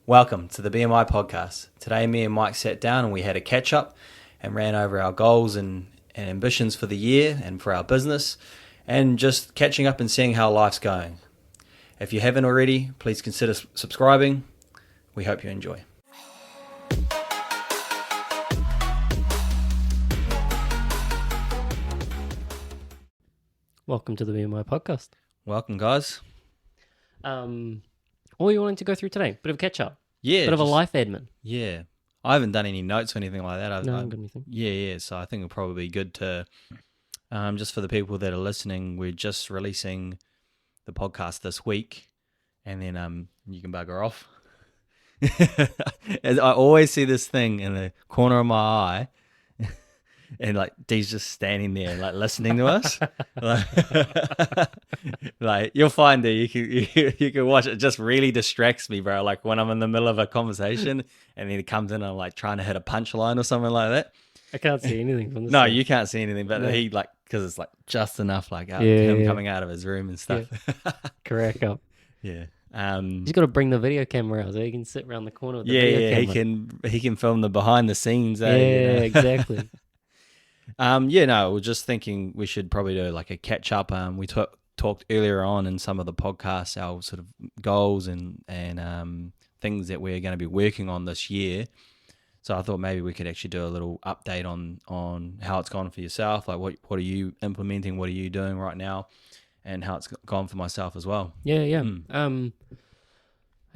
Welcome to the BMI Podcast. Today, me and Mike sat down and we had a catch up and ran over our goals and ambitions for the year and for our business and just catching up and seeing how life's going. If you haven't already, please consider subscribing. We hope you enjoy. Welcome to the BMI Podcast. Welcome, guys. What are you wanting to go through today? Bit of catch up. Yeah. Bit of a life admin. Yeah. I haven't done any notes or anything like that. I haven't got anything. Yeah. So I think it'll probably be good to, just for the people that are listening, we're just releasing the podcast this week, and then you can bugger off. As I always see this thing in the corner of my eye, and like Dee's just standing there, like listening to us. Like you'll find that you can watch it. It just really distracts me, bro. Like when I'm in the middle of a conversation, and then he comes in and I'm like trying to hit a punchline or something like that. I can't see anything from this. No, thing. you can't see anything, but he like because it's like just enough, like coming out of his room and stuff. Yeah. Crack up. Yeah. He's got to bring the video camera out so he can sit around the corner with the video camera. He can film the behind the scenes. Exactly. We're just thinking we should probably do like a catch up. We talked earlier on in some of the podcasts, our sort of goals and things that we're going to be working on this year. So I thought maybe we could actually do a little update on how it's gone for yourself. Like what are you implementing? What are you doing right now? And how it's gone for myself as well. Yeah. I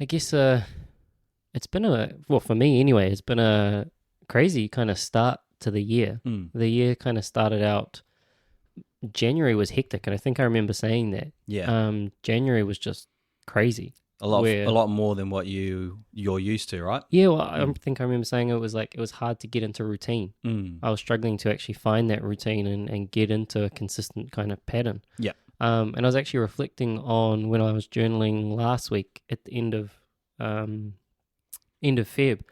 guess it's been for me anyway, it's been a crazy kind of start to the year. The year kind of started out, January was hectic, and I think I remember saying that. Yeah. January was just crazy. A lot more than what you're used to, right? Yeah, well, I think I remember saying it was hard to get into routine. I was struggling to actually find that routine and get into a consistent kind of pattern. Yeah. And I was actually reflecting on when I was journaling last week at the end of Feb.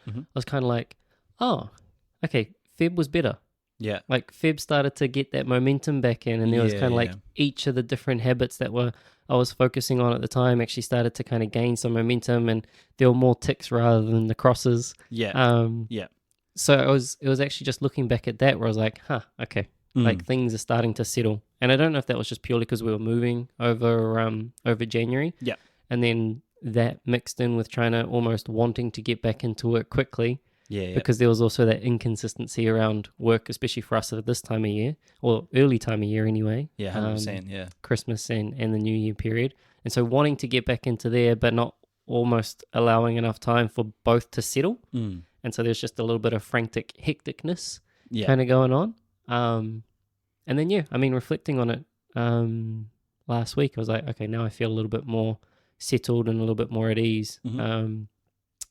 I was kind of like, oh, okay, Feb was better. Yeah. Like Feb started to get that momentum back in, and there was kind of like each of the different habits that I was focusing on at the time actually started to kind of gain some momentum, and there were more ticks rather than the crosses. Yeah. So it was actually just looking back at that where I was like, okay. Like things are starting to settle. And I don't know if that was just purely because we were moving over January. Yeah. And then that mixed in with trying to almost wanting to get back into work quickly. Yeah. Because there was also that inconsistency around work, especially for us at this time of year, or early time of year anyway. Yeah, 100%, yeah. Christmas and the New Year period. And so wanting to get back into there, but not almost allowing enough time for both to settle. And so there's just a little bit of frantic hecticness kind of going on. And then, reflecting on it last week, I was like, okay, now I feel a little bit more settled and a little bit more at ease.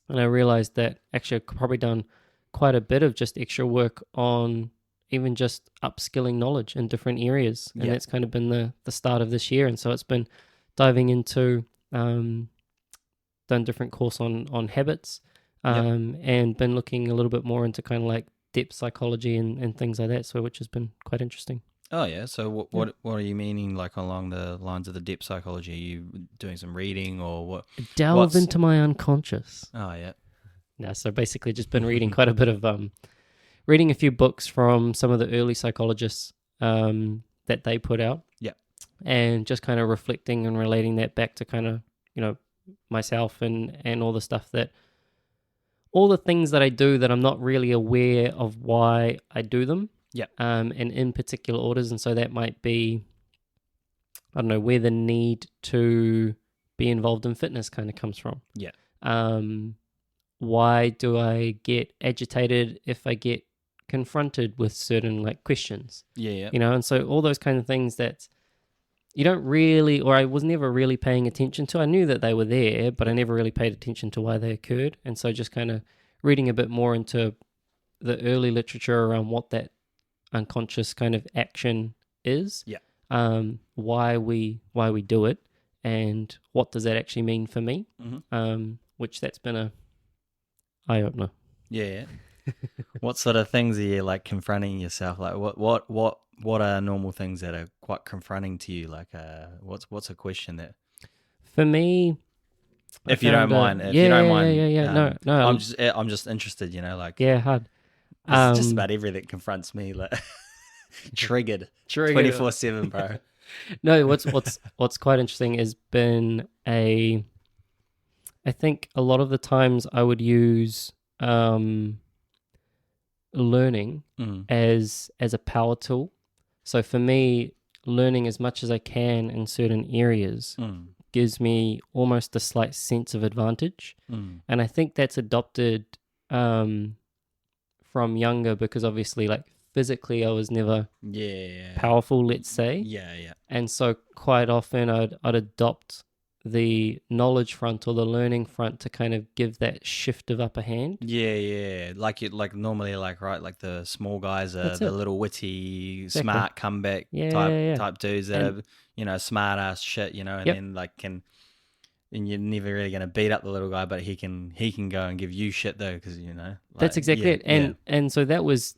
And I realized that actually I've probably done quite a bit of just extra work on even just upskilling knowledge in different areas. And that's kind of been the start of this year. And so it's been diving into, done different course on habits, and been looking a little bit more into kind of like depth psychology and things like that, so which has been quite interesting. Oh yeah. So what are you meaning, like along the lines of the depth psychology? Are you doing some reading or what? Delve into my unconscious. Oh yeah. No, so basically just been reading quite a bit of reading a few books from some of the early psychologists that they put out. Yeah. And just kind of reflecting and relating that back to kind of, myself and all the stuff all the things that I do that I'm not really aware of why I do them. Yeah. And in particular orders. And so that might be, I don't know, where the need to be involved in fitness kind of comes from. Yeah. Why do I get agitated if I get confronted with certain like questions? Yeah. And so all those kind of things that you don't really, or I was never really paying attention to. I knew that they were there, but I never really paid attention to why they occurred. And so just kind of reading a bit more into the early literature around what that unconscious kind of action is, why we do it, and what does that actually mean for me, which that's been a eye-opener. Yeah. What sort of things are you like confronting yourself? Like what are normal things that are quite confronting to you? Like what's a question that? For me, If you don't mind, No. I'm just interested, you know, like Hard. it's just about everything that confronts me, like triggered 24/7, bro. No, what's quite interesting has been I think a lot of the times I would use learning as a power tool. So for me, learning as much as I can in certain areas gives me almost a slight sense of advantage. And I think that's adopted from younger, because obviously, like, physically I was never powerful, let's say. Yeah. And so quite often I'd adopt the knowledge front or the learning front to kind of give that shift of upper hand. Yeah. Like normally, like, right, like the small guys are the little witty, smart comeback type dudes that are, you know, smart ass shit, you know, and then like and you're never really going to beat up the little guy, but he can go and give you shit though, because, you know, like, that's exactly it. And so that was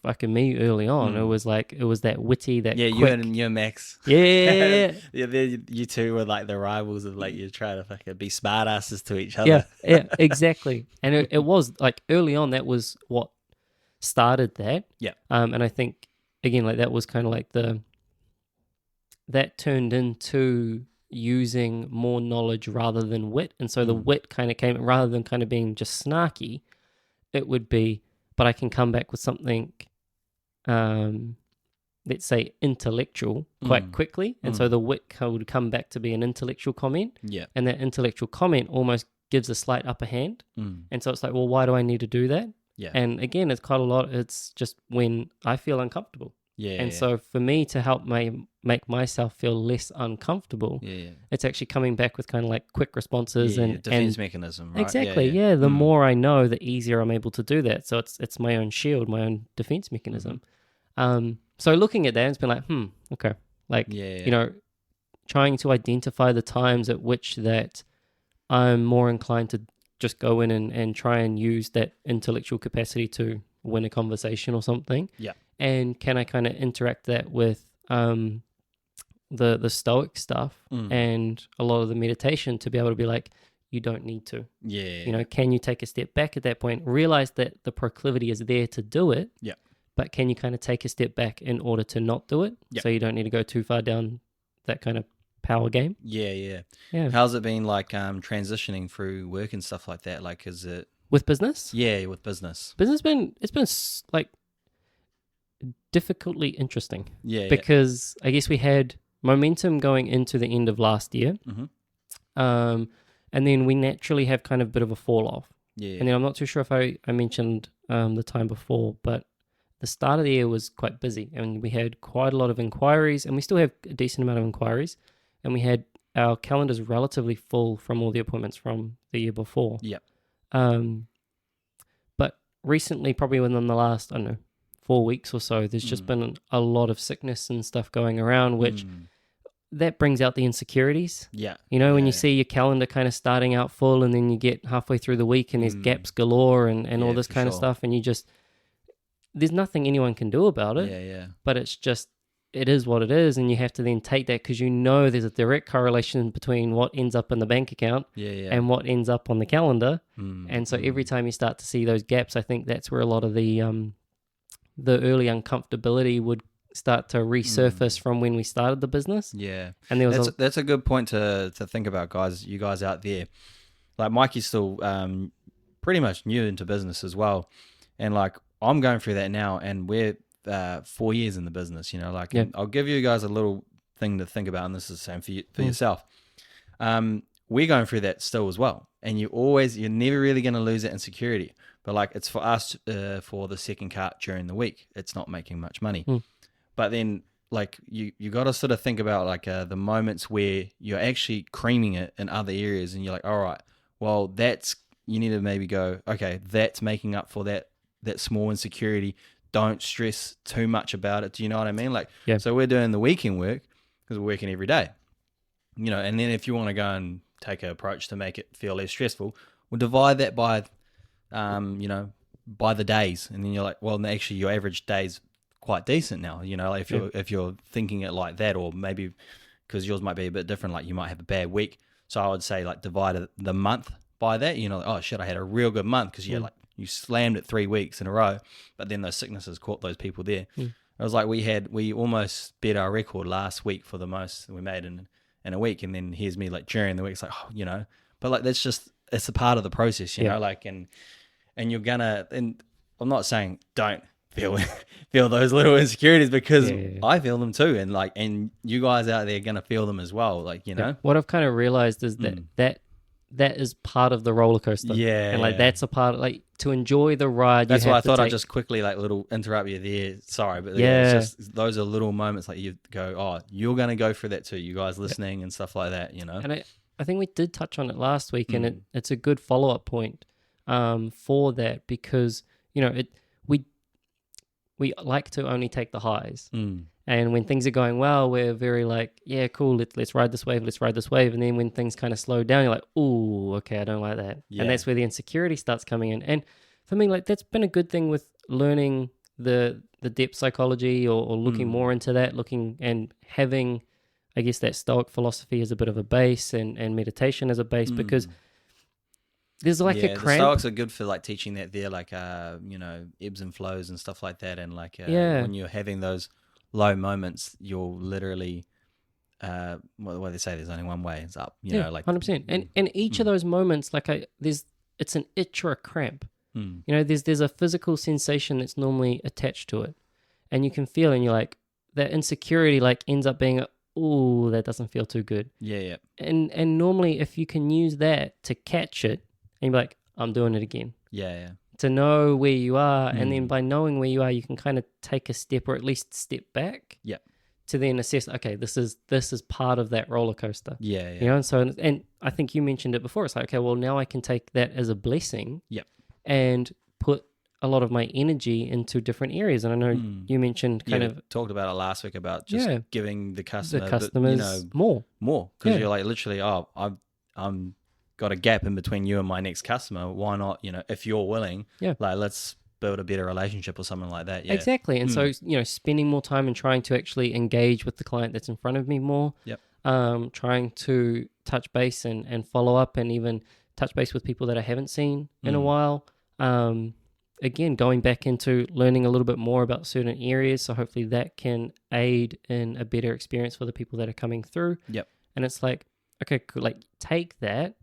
fucking me early on. It was that witty, that quick. You and Max. Yeah. You two were like the rivals of, like, you try to fucking be smart asses to each other. Yeah, exactly. And it was like early on, that was what started that. Yeah. And I think again, like, that was kind of like that turned into using more knowledge rather than wit. And so the wit kind of came, rather than kind of being just snarky, it would be, but I can come back with something, let's say intellectual, quite quickly. And so the wit would come back to be an intellectual comment. Yeah. And that intellectual comment almost gives a slight upper hand. And so it's like, well, why do I need to do that? Yeah. And again, it's quite a lot. It's just when I feel uncomfortable. Yeah. And so for me to help make myself feel less uncomfortable, it's actually coming back with kind of like quick responses and defense mechanism, right? Exactly. The more I know, the easier I'm able to do that. So it's my own shield, my own defense mechanism. So looking at that, it's been like, okay. Like, you know, trying to identify the times at which that I'm more inclined to just go in and try and use that intellectual capacity to win a conversation or something. Yeah. And can I kind of interact that with the stoic stuff and a lot of the meditation to be able to be like, you don't need to. Yeah. You know, can you take a step back at that point, realize that the proclivity is there to do it. Yeah. But can you kind of take a step back in order to not do it? Yeah. So you don't need to go too far down that kind of power game. Yeah. How's it been, like, transitioning through work and stuff like that? Like, is it with business? Yeah, with business. It's been like difficultly interesting. Yeah. Because I guess we had momentum going into the end of last year. And then we naturally have kind of a bit of a fall off. Yeah. And then I'm not too sure if I mentioned the time before, but the start of the year was quite busy and we had quite a lot of inquiries, and we still have a decent amount of inquiries, and we had our calendars relatively full from all the appointments from the year before. Yeah. But recently, probably within the last, 4 weeks or so, there's just been a lot of sickness and stuff going around, which that brings out the insecurities. Yeah. You know, when you see your calendar kind of starting out full and then you get halfway through the week and there's gaps galore and all this kind of stuff, and you just, there's nothing anyone can do about it. Yeah. But it's just, it is what it is, and you have to then take that, because you know there's a direct correlation between what ends up in the bank account and what ends up on the calendar. And so every time you start to see those gaps, I think that's where a lot of the early uncomfortability would start to resurface from when we started the business. Yeah. And there was that's a good point to think about, guys. You guys out there, like, Mikey's still pretty much new into business as well, and like, I'm going through that now, and we're 4 years in the business, you know, like, I'll give you guys a little thing to think about, and this is the same for you, for yourself. We're going through that still as well, and you're never really going to lose that insecurity, but like, it's for us, for the second cart during the week, it's not making much money. But then, like, you got to sort of think about, like, the moments where you're actually creaming it in other areas, and you're like, all right, well, you need to maybe go, okay, that's making up for that small insecurity. Don't stress too much about it. Do you know what I mean? Like, so we're doing the weekend work because we're working every day, you know, and then if you want to go and take an approach to make it feel less stressful, we'll divide that by, you know, by the days. And then you're like, well, actually your average day's quite decent now, you know, like, if you're thinking it like that, or maybe because yours might be a bit different, like you might have a bad week. So I would say like divide the month by that. You know, like, oh shit, I had a real good month because like you slammed it 3 weeks in a row, but then those sicknesses caught those people there. It was like we almost beat our record last week for the most we made in a week, and then here's me like during the week. It's like, oh, you know, but like that's just, it's a part of the process, you know, like and you're gonna, and I'm not saying don't feel those little insecurities, because I feel them too, and like, and you guys out there are gonna feel them as well, like, you know. What I've kind of realized is that is part of the roller coaster. Yeah. And like that's a part of, like, to enjoy the ride. That's why I thought I'd just quickly like little interrupt you there. Sorry, but it's just those are little moments like you go, oh, you're gonna go through that too, you guys listening and stuff like that, you know. And I think we did touch on it last week, and it's a good follow-up point for that, because, you know, we like to only take the highs. And when things are going well, we're very like, yeah, cool, let's ride this wave, And then when things kind of slow down, you're like, ooh, okay, I don't like that. Yeah. And that's where the insecurity starts coming in. And for me, like, that's been a good thing with learning the depth psychology, or looking more into that, looking and having, I guess, that Stoic philosophy as a bit of a base, and meditation as a base, because there's like a cramp. The Stoics are good for like teaching that there, like, you know, ebbs and flows and stuff like that. And like, when you're having those low moments, you'll literally, what they say, there's only one way, it's up, you know, like 100%. And each of those moments, like it's an itch or a cramp. You know, there's a physical sensation that's normally attached to it, and you can feel, and you're like, that insecurity like ends up being ooh, that doesn't feel too good. Yeah. And normally if you can use that to catch it, and you're like, I'm doing it again. Yeah. To know where you are, and then by knowing where you are, you can kind of take a step, or at least step back. Yeah. To then assess, okay, this is part of that roller coaster. Yeah. You know, and so, and I think you mentioned it before. It's like, okay, well, now I can take that as a blessing. Yep. And put a lot of my energy into different areas. And I know you mentioned talked about it last week about just giving the customers you know, more, because you're like literally, oh, I'm got a gap in between you and my next customer. Why not, you know, if you're willing, like, let's build a better relationship or something like that. Yeah, exactly. And so, you know, spending more time and trying to actually engage with the client that's in front of me more. Yep. Trying to touch base and follow up, and even touch base with people that I haven't seen in a while. Again, going back into learning a little bit more about certain areas, so hopefully that can aid in a better experience for the people that are coming through. Yep. And it's like, okay, cool, like, take that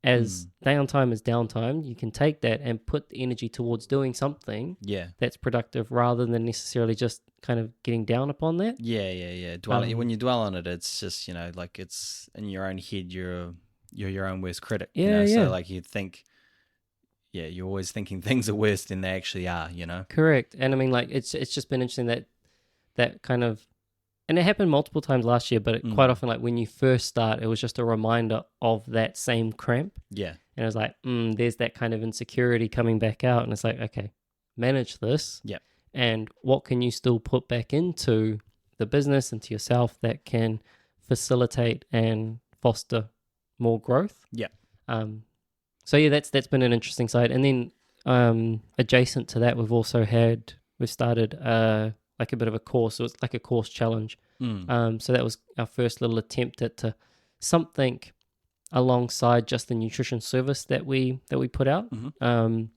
as downtime is downtime. You can take that and put the energy towards doing something that's productive, rather than necessarily just kind of getting down upon that. Yeah. When you dwell on it, it's just, you know, like, it's in your own head, you're your own worst critic. Yeah. So like, you think, you're always thinking things are worse than they actually are, you know? Correct. And I mean, like, it's just been interesting that kind of, and it happened multiple times last year, but quite often, like, when you first start, it was just a reminder of that same cramp. Yeah. And it was like, there's that kind of insecurity coming back out. And it's like, okay, manage this. Yeah. And what can you still put back into the business, into yourself, that can facilitate and foster more growth? Yeah. So yeah, that's been an interesting side. And then adjacent to that, we've started like a bit of a course. So it's like a course challenge. So that was our first little attempt at something alongside just the nutrition service that we put out. And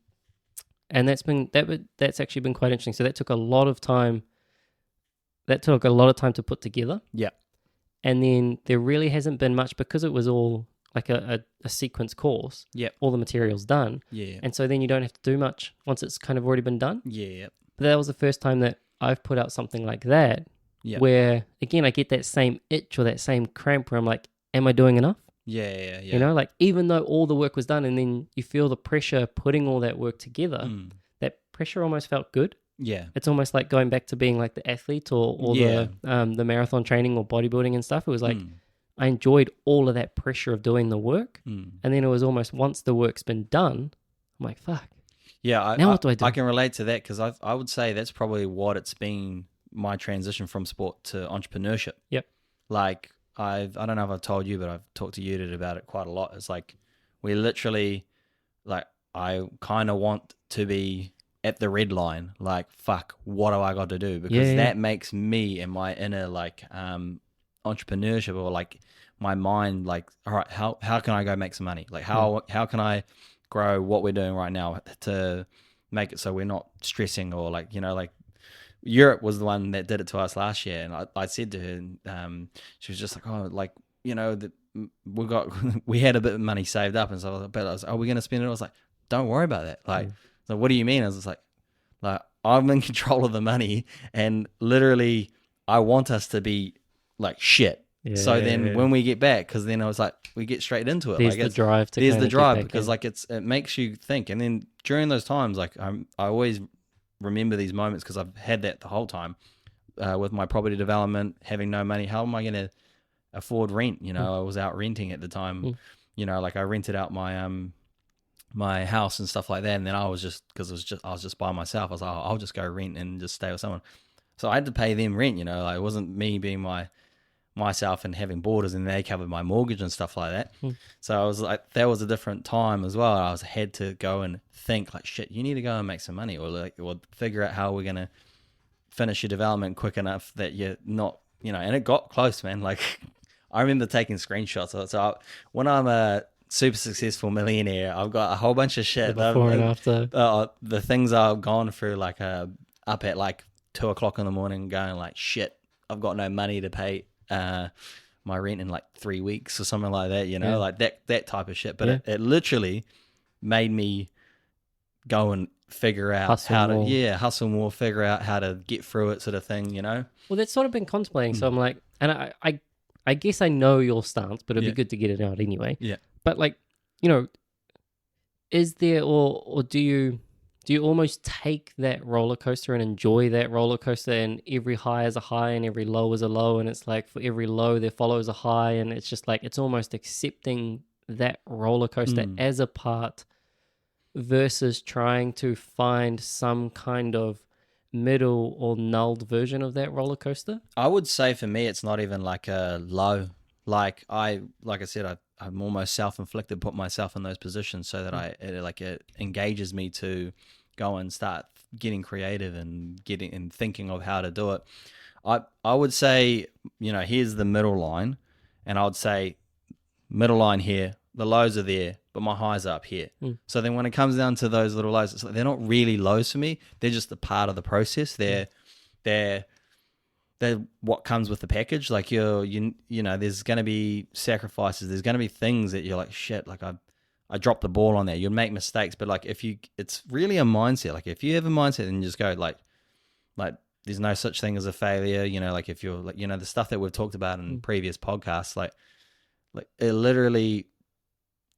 that's actually been quite interesting. So that took a lot of time. To put together. Yeah. And then there really hasn't been much, because it was all like a sequence course. Yeah. All the material's done. Yeah. And so then you don't have to do much once it's kind of already been done. Yeah. But that was the first time that I've put out something like that. Yeah. Where, again, I get that same itch or that same cramp where I'm like, am I doing enough? Yeah. You know, like, even though all the work was done, and then you feel the pressure putting all that work together, that pressure almost felt good. Yeah. It's almost like going back to being like the athlete or the marathon training or bodybuilding and stuff. It was like, I enjoyed all of that pressure of doing the work. And then it was almost, once the work's been done, I'm like, fuck. Yeah. Now what do I do? I can relate to that, because I would say that's probably what it's been, my transition from sport to entrepreneurship. Yep. Like, I don't know if I've told you, but I've talked to you about it quite a lot. It's like, we literally, like, I kind of want to be at the red line. Like, fuck, what do I got to do? Because that makes me and my inner, like, entrepreneurship, or like my mind, like, all right, how can I go make some money? Like, how can I grow what we're doing right now to make it so we're not stressing, or like, like Europe was the one that did it to us last year. And I said to her, she was just like, oh, like, we had a bit of money saved up, and so I was like, are we going to spend it? I was like, don't worry about that. Like, so what do you mean? I was just like I'm in control of the money, and literally I want us to be like shit. Yeah, so then when we get back, because then I was like, we get straight into it. There's like the drive to there's the drive, because like it makes you think. And then during those times, like I always remember these moments, because I've had that the whole time with my property development, having no money. How am I going to afford rent? I was out renting at the time. Like I rented out my my house and stuff like that, and then I was just, because I was just by myself. I was like, I'll just go rent and just stay with someone. So I had to pay them rent. Like it wasn't me being myself and having borders, and they covered my mortgage and stuff like that. So I was like, that was a different time as well. I had to go and think like, shit, you need to go and make some money, or figure out how we're gonna finish your development quick enough that you're not, and it got close, man. Like I remember taking screenshots. So when I'm a super successful millionaire, I've got a whole bunch of shit. Before and after. The things I've gone through, like up at like 2:00 in the morning, going like, shit, I've got no money to pay my rent in like 3 weeks or something like that. Like that type of shit. But it literally made me go and figure out hustle more, figure out how to get through it, sort of thing. Well, that's sort of been contemplating. So I'm like, and I guess I know your stance, but it'd be good to get it out anyway. Yeah. But like, is there, or do you almost take that roller coaster and enjoy that roller coaster, and every high is a high and every low is a low, and it's like for every low there follows a high, and it's just like, it's almost accepting that roller coaster as a part, versus trying to find some kind of middle or nulled version of that roller coaster? I would say for me, it's not even like a low. Like I said, I'm almost self-inflicted, put myself in those positions so that it engages me to go and start getting creative and thinking of how to do it. I would say, here's the middle line, and I would say middle line here, the lows are there, but my highs are up here. So then when it comes down to those little lows, it's like, they're not really lows for me. They're just a part of the process. They're what comes with the package. Like there's going to be sacrifices. There's going to be things that you're like, shit, like I dropped the ball on that. You'll make mistakes, but like it's really a mindset. Like if you have a mindset and you just go like there's no such thing as a failure. Like if you're like, the stuff that we've talked about in previous podcasts, like it literally,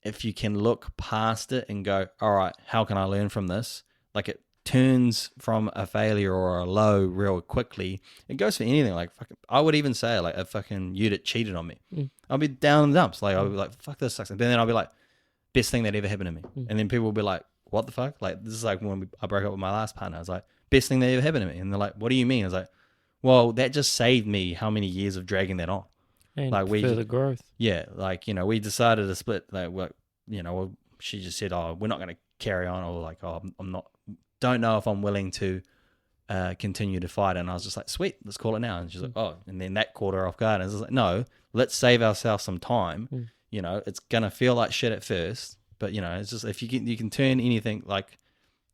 if you can look past it and go, all right, how can I learn from this? Like it turns from a failure or a low real quickly. It goes for anything. Like I would even say like a fucking you that cheated on me. I'll be down in the dumps. Like I'll be like, fuck, this sucks. And then I'll be like, best thing that ever happened to me. And then people will be like, what the fuck? Like this is like when I broke up with my last partner. I was like, best thing that ever happened to me. And they're like, what do you mean? I was like, well, that just saved me how many years of dragging that on. And like further growth. Yeah, like we decided to split. Like she just said, oh, we're not going to carry on, or like, oh, don't know if I'm willing to continue to fight. And I was just like, sweet, let's call it now. And she's like, oh, and then that caught her off guard. And I was like, no, let's save ourselves some time. It's gonna feel like shit at first, but it's just, if you can turn anything like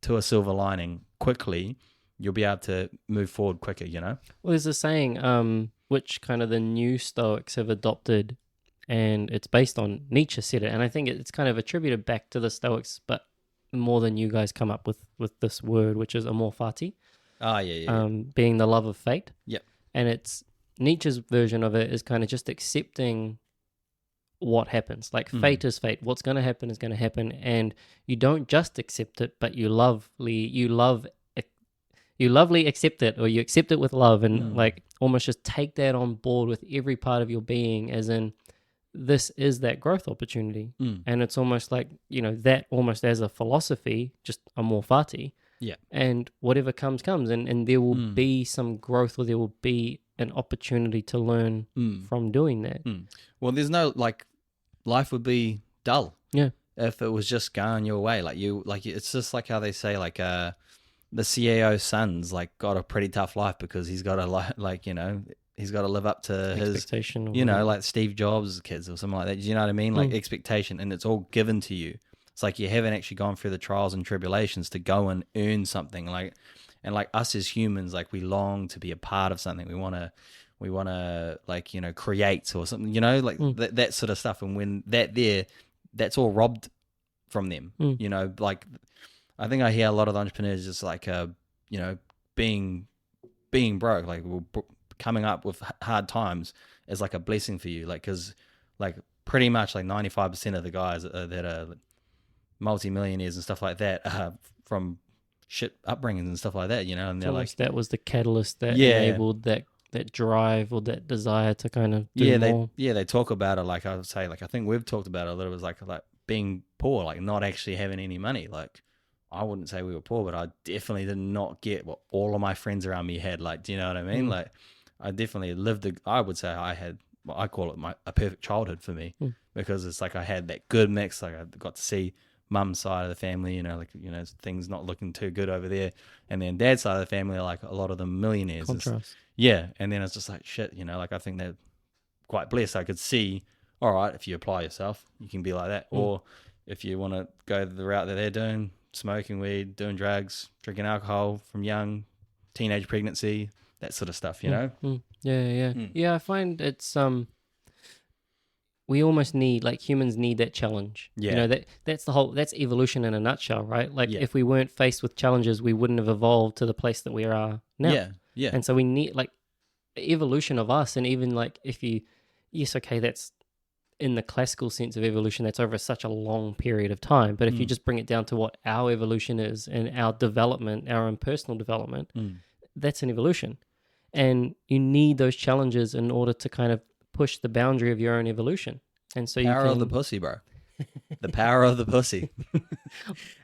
to a silver lining quickly, you'll be able to move forward quicker. Well, there's a saying, which kind of the new Stoics have adopted, and it's based on Nietzsche said it, and I think it's kind of attributed back to the Stoics, but more than you guys come up with this word, which is amor fati. Being the love of fate. Yep. And it's Nietzsche's version of it is kind of just accepting what happens. Like fate is fate. What's going to happen is going to happen, and you don't just accept it, but you lovely accept it, or you accept it with love, and like almost just take that on board with every part of your being, as in this is that growth opportunity. And it's almost like, that almost as a philosophy, just amor fati. Yeah. And whatever comes, and there will be some growth, or there will be an opportunity to learn from doing that. Well, there's no, like, life would be dull. Yeah. If it was just going your way. It's just like how they say, like, the CEO's son's, like, got a pretty tough life because he's got a, he's got to live up to his expectation, or you know, whatever. like Steve Jobs' kids or something like that. Do you know what I mean? Like expectation, and it's all given to you. It's like you haven't actually gone through the trials and tribulations to go and earn something. Like, and like us as humans, like we long to be a part of something. We want to like, you know, create or something, you know, like that sort of stuff. And when that's all robbed from them, you know, like I think I hear a lot of entrepreneurs just like, you know, being broke, like coming up with hard times is like a blessing for you. Like, cause like pretty much like 95% of the guys that are multi-millionaires and stuff like that from shit upbringings and stuff like that, you know, and they're like, that was the catalyst that enabled that drive or that desire to kind of do more. They talk about it, like I would say, like I think we've talked about it a little bit, like being poor, like not actually having any money. Like I wouldn't say we were poor, but I definitely did not get what all of my friends around me had. Like, do you know what I mean? Like I definitely I would say I had, well, I call it a perfect childhood for me, because it's like I had that good mix. Like I got to see mum's side of the family, you know, like, you know, things not looking too good over there, and then dad's side of the family, like a lot of them millionaires. Contrast. Yeah, and then it's just like shit, you know, like I think they're quite blessed. I could see, all right, if you apply yourself, you can be like that, or if you want to go the route that they're doing, smoking weed, doing drugs, drinking alcohol from young, teenage pregnancy, that sort of stuff, you know. Yeah. I find it's we almost need, like humans need that challenge. Yeah. You know, that's evolution in a nutshell, right? Like if we weren't faced with challenges, we wouldn't have evolved to the place that we are now. Yeah. And so we need like evolution of us, and even like that's in the classical sense of evolution, that's over such a long period of time. But if you just bring it down to what our evolution is and our development, our own personal development, that's an evolution. And you need those challenges in order to kind of push the boundary of your own evolution. And so power of the pussy, bro. The power of the pussy.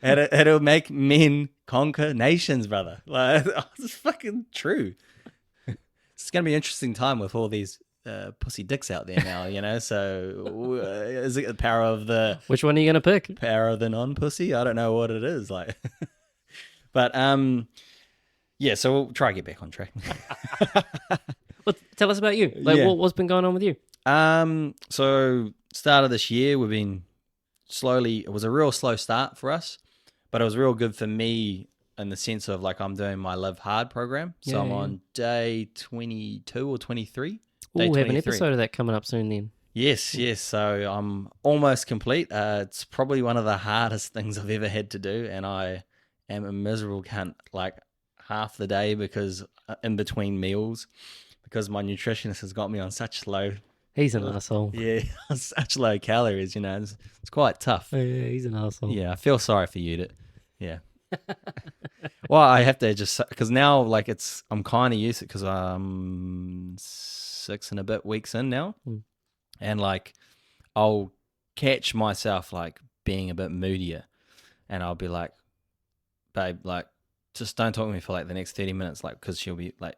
It'll make men conquer nations, brother. Like, it's fucking true. It's gonna be an interesting time with all these pussy dicks out there now, you know. So is it the power of the? Which one are you gonna pick? Power of the non-pussy? I don't know what it is, like. But yeah. So we'll try to get back on track. Well, tell us about you. Like, what's been going on with you? So start of this year, we've been slowly. It was a real slow start for us, but it was real good for me in the sense of like I'm doing my Live Hard program. So I'm on day 22 or 23. We have an episode of that coming up soon then. Yes. So I'm almost complete. It's probably one of the hardest things I've ever had to do, and I am a miserable cunt like half the day because in between meals, because my nutritionist has got me on such low. He's an asshole. Yeah, such low calories, you know. It's quite tough. Yeah, he's an asshole. Yeah, I feel sorry for you. Yeah. Well, I have to just, because now like I'm kind of used to it, because I'm 6 and a bit weeks in now, and like I'll catch myself like being a bit moodier, and I'll be like, babe, like just don't talk to me for like the next 30 minutes, like, because she'll be like,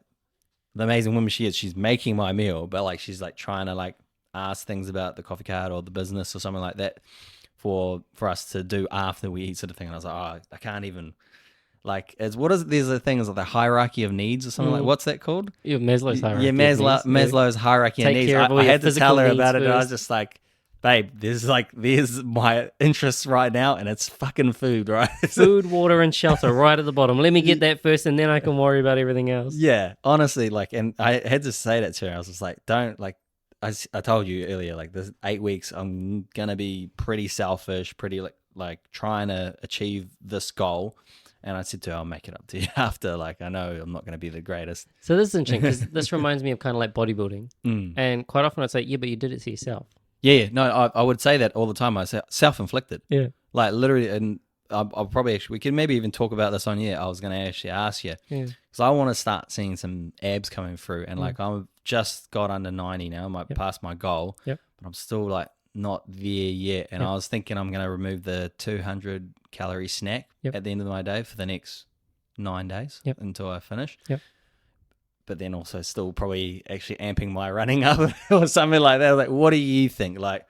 the amazing woman she is, she's making my meal, but like she's like trying to like ask things about the coffee cart or the business or something like that for us to do after we eat, sort of thing. And I was like, oh, I can't even, like, there's a thing, is like the hierarchy of needs or something like, what's that called? Yeah, Maslow's hierarchy. Yeah, Maslow's hierarchy of needs. I had to tell her about it, and I was just like, babe, there's my interests right now, and it's fucking food, right? Food, water, and shelter right at the bottom. Let me get that first, and then I can worry about everything else. Yeah, honestly, like, and I had to say that to her. I was just like, don't, like, I told you earlier, like, this 8 weeks, I'm gonna be pretty selfish, pretty like trying to achieve this goal. And I said to her, I'll make it up to you after. Like, I know I'm not going to be the greatest. So this is interesting, because this reminds me of kind of like bodybuilding. And quite often I'd say, yeah, but you did it to yourself. Yeah, no, I would say that all the time. I say self-inflicted. Yeah. Like literally, and I'll probably actually, we can maybe even talk about this on here. I was going to actually ask you. Yeah. Because I want to start seeing some abs coming through. And like, I've just got under 90 now. I might pass my goal. Yep. But I'm still like not there yet. And I was thinking I'm going to remove the 200 calorie snack at the end of my day for the next 9 days until I finish. Yep. But then also still probably actually amping my running up or something like that. Like, what do you think? Like,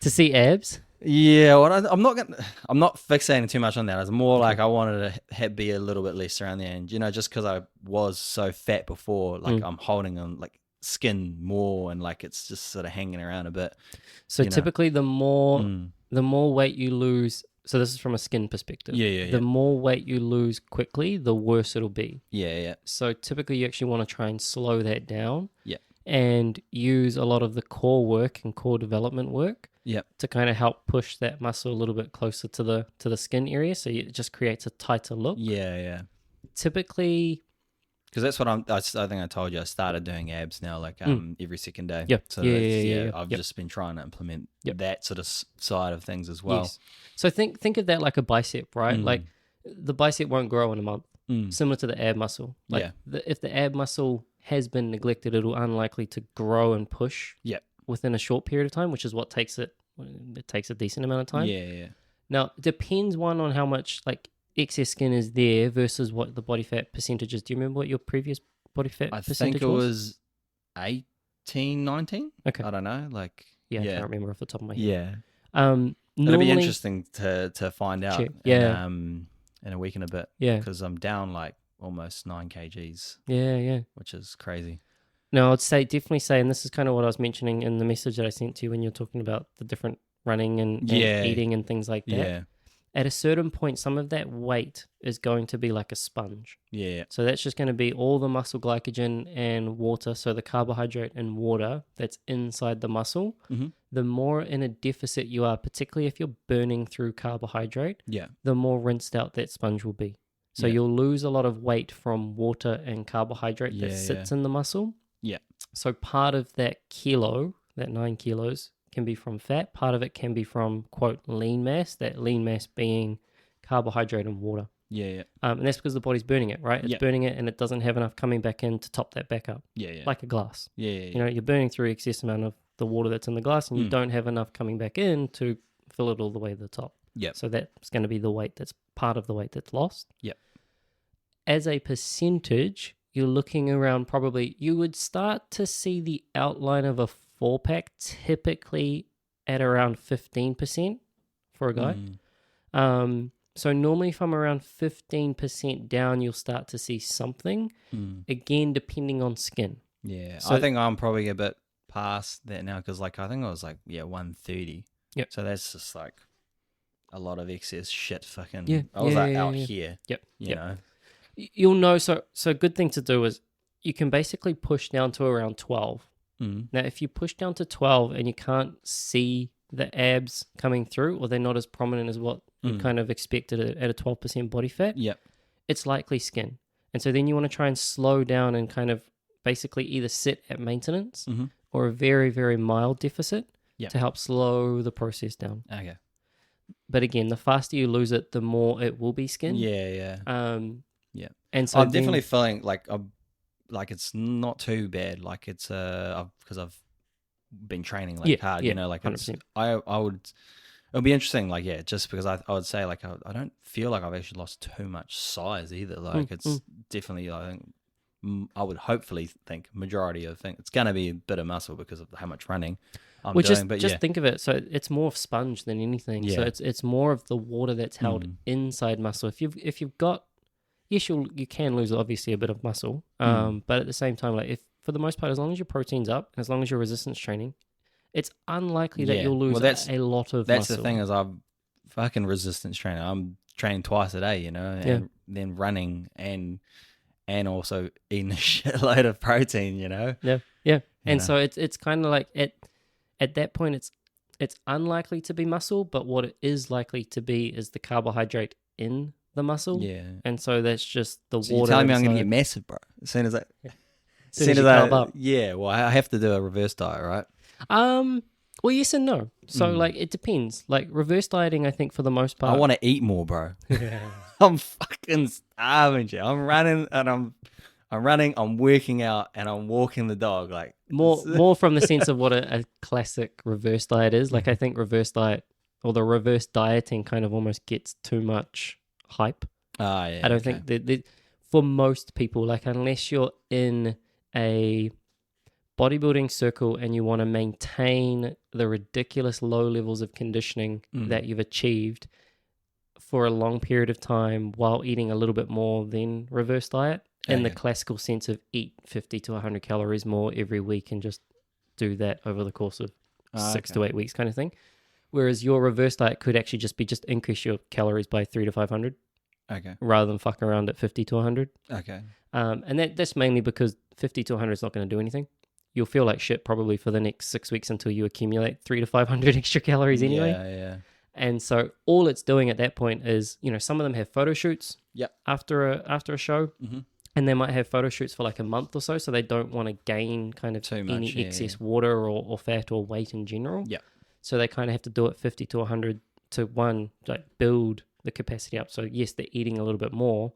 to see abs? Yeah, well, I'm not fixating too much on that. It's more like I wanted to be a little bit less around the end, you know, just because I was so fat before. Like I'm holding on, like skin more, and like it's just sort of hanging around a bit. So typically the more weight you lose, so this is from a skin perspective. The more weight you lose quickly, the worse it'll be. So typically you actually want to try and slow that down. And use a lot of the core work and core development work to kind of help push that muscle a little bit closer to the skin area, so it just creates a tighter look. Typically, because that's what I think I told you, I started doing abs now, like every second day. So I've just been trying to implement that sort of side of things as well. So think of that like a bicep, right? Like the bicep won't grow in a month, similar to the ab muscle. Like if the ab muscle has been neglected, it'll unlikely to grow and push within a short period of time, which is what takes it takes a decent amount of time. Now, it depends on how much like excess skin is there versus what the body fat percentage is. Do you remember what your previous body fat percentage was? I think it was 18, 19. Okay. I don't know. Like, I can't remember off the top of my head. It'll be interesting to find out in a week and a bit. Because I'm down like almost 9 kgs. Which is crazy. No, I'd definitely say, and this is kind of what I was mentioning in the message that I sent to you when you're talking about the different running and eating and things like that. At a certain point, some of that weight is going to be like a sponge. So that's just going to be all the muscle glycogen and water, so the carbohydrate and water that's inside the muscle. The more in a deficit you are, particularly if you're burning through carbohydrate, the more rinsed out that sponge will be. So you'll lose a lot of weight from water and carbohydrate that sits in the muscle. So part of that 9 kilos, can be from fat. Part of it can be from, quote, lean mass, that lean mass being carbohydrate and water. And that's because the body's burning it, right? It's burning it and it doesn't have enough coming back in to top that back up. Like a glass. You know, you're burning through excess amount of the water that's in the glass and you don't have enough coming back in to fill it all the way to the top. So that's going to be the weight that's part of the weight that's lost. As a percentage, you're looking around you would start to see the outline of a 4-pack typically at around 15% for a guy. So normally if I'm around 15% down, you'll start to see something, again, depending on skin. So I think I'm probably a bit past that now, because like I think I was like 130. So that's just like a lot of excess shit fucking. I was out here. You know. You'll know, so a good thing to do is you can basically push down to around 12. Now, if you push down to 12 and you can't see the abs coming through, or they're not as prominent as what you kind of expected at a 12% body fat, it's likely skin. And so then you want to try and slow down and kind of basically either sit at maintenance or a very, very mild deficit to help slow the process down. But again, the faster you lose it, the more it will be skin. And so I'm definitely feeling like it's not too bad. Like it's because I've been training like hard, you know, like it's, I would, it'll be interesting. Like, just because I would say like, I don't feel like I've actually lost too much size either. Like it's definitely, I think, I would hopefully think majority of things, it's going to be a bit of muscle because of how much running I'm doing. But just think of it. So it's more of sponge than anything. So it's more of the water that's held inside muscle. If you've got, yes, you can lose obviously a bit of muscle, but at the same time, like if for the most part, as long as your protein's up, and as long as your resistance training, it's unlikely that you'll lose a lot of muscle. That's the thing, is I'm fucking resistance trainer. I'm training twice a day, you know, and then running and also eating a shitload of protein, you know. And so it's kind of like at that point it's unlikely to be muscle, but what it is likely to be is the carbohydrate in the muscle. And so that's just the water. You're telling me I'm going to get massive, bro, as soon as I well, I have to do a reverse diet, right? Well, yes and no. So like it depends. Like reverse dieting, I think for the most part, I want to eat more, bro. I'm fucking starving, shit. I'm running and I'm working out and I'm walking the dog. Like more from the sense of what a classic reverse diet is. Like I think reverse diet or the reverse dieting kind of almost gets too much hype. I don't think that for most people, like unless you're in a bodybuilding circle and you want to maintain the ridiculous low levels of conditioning that you've achieved, for a long period of time while eating a little bit more than reverse diet, in the classical sense of eat 50 to 100 calories more every week and just do that over the course of 6 to 8 weeks kind of thing. Whereas your reverse diet could actually just increase your calories by 300 to 500. Okay. Rather than fuck around at 50 to 100. Okay. And that's mainly because 50 to 100 is not going to do anything. You'll feel like shit probably for the next 6 weeks until you accumulate 300 to 500 extra calories anyway. Yeah. And so all it's doing at that point is, some of them have photo shoots after a show. Mm-hmm. And they might have photo shoots for like a month or so they don't want to gain kind of too much, any excess water or fat or weight in general. Yeah. So they kind of have to do it 50 to 100 to build the capacity up. So yes, they're eating a little bit more,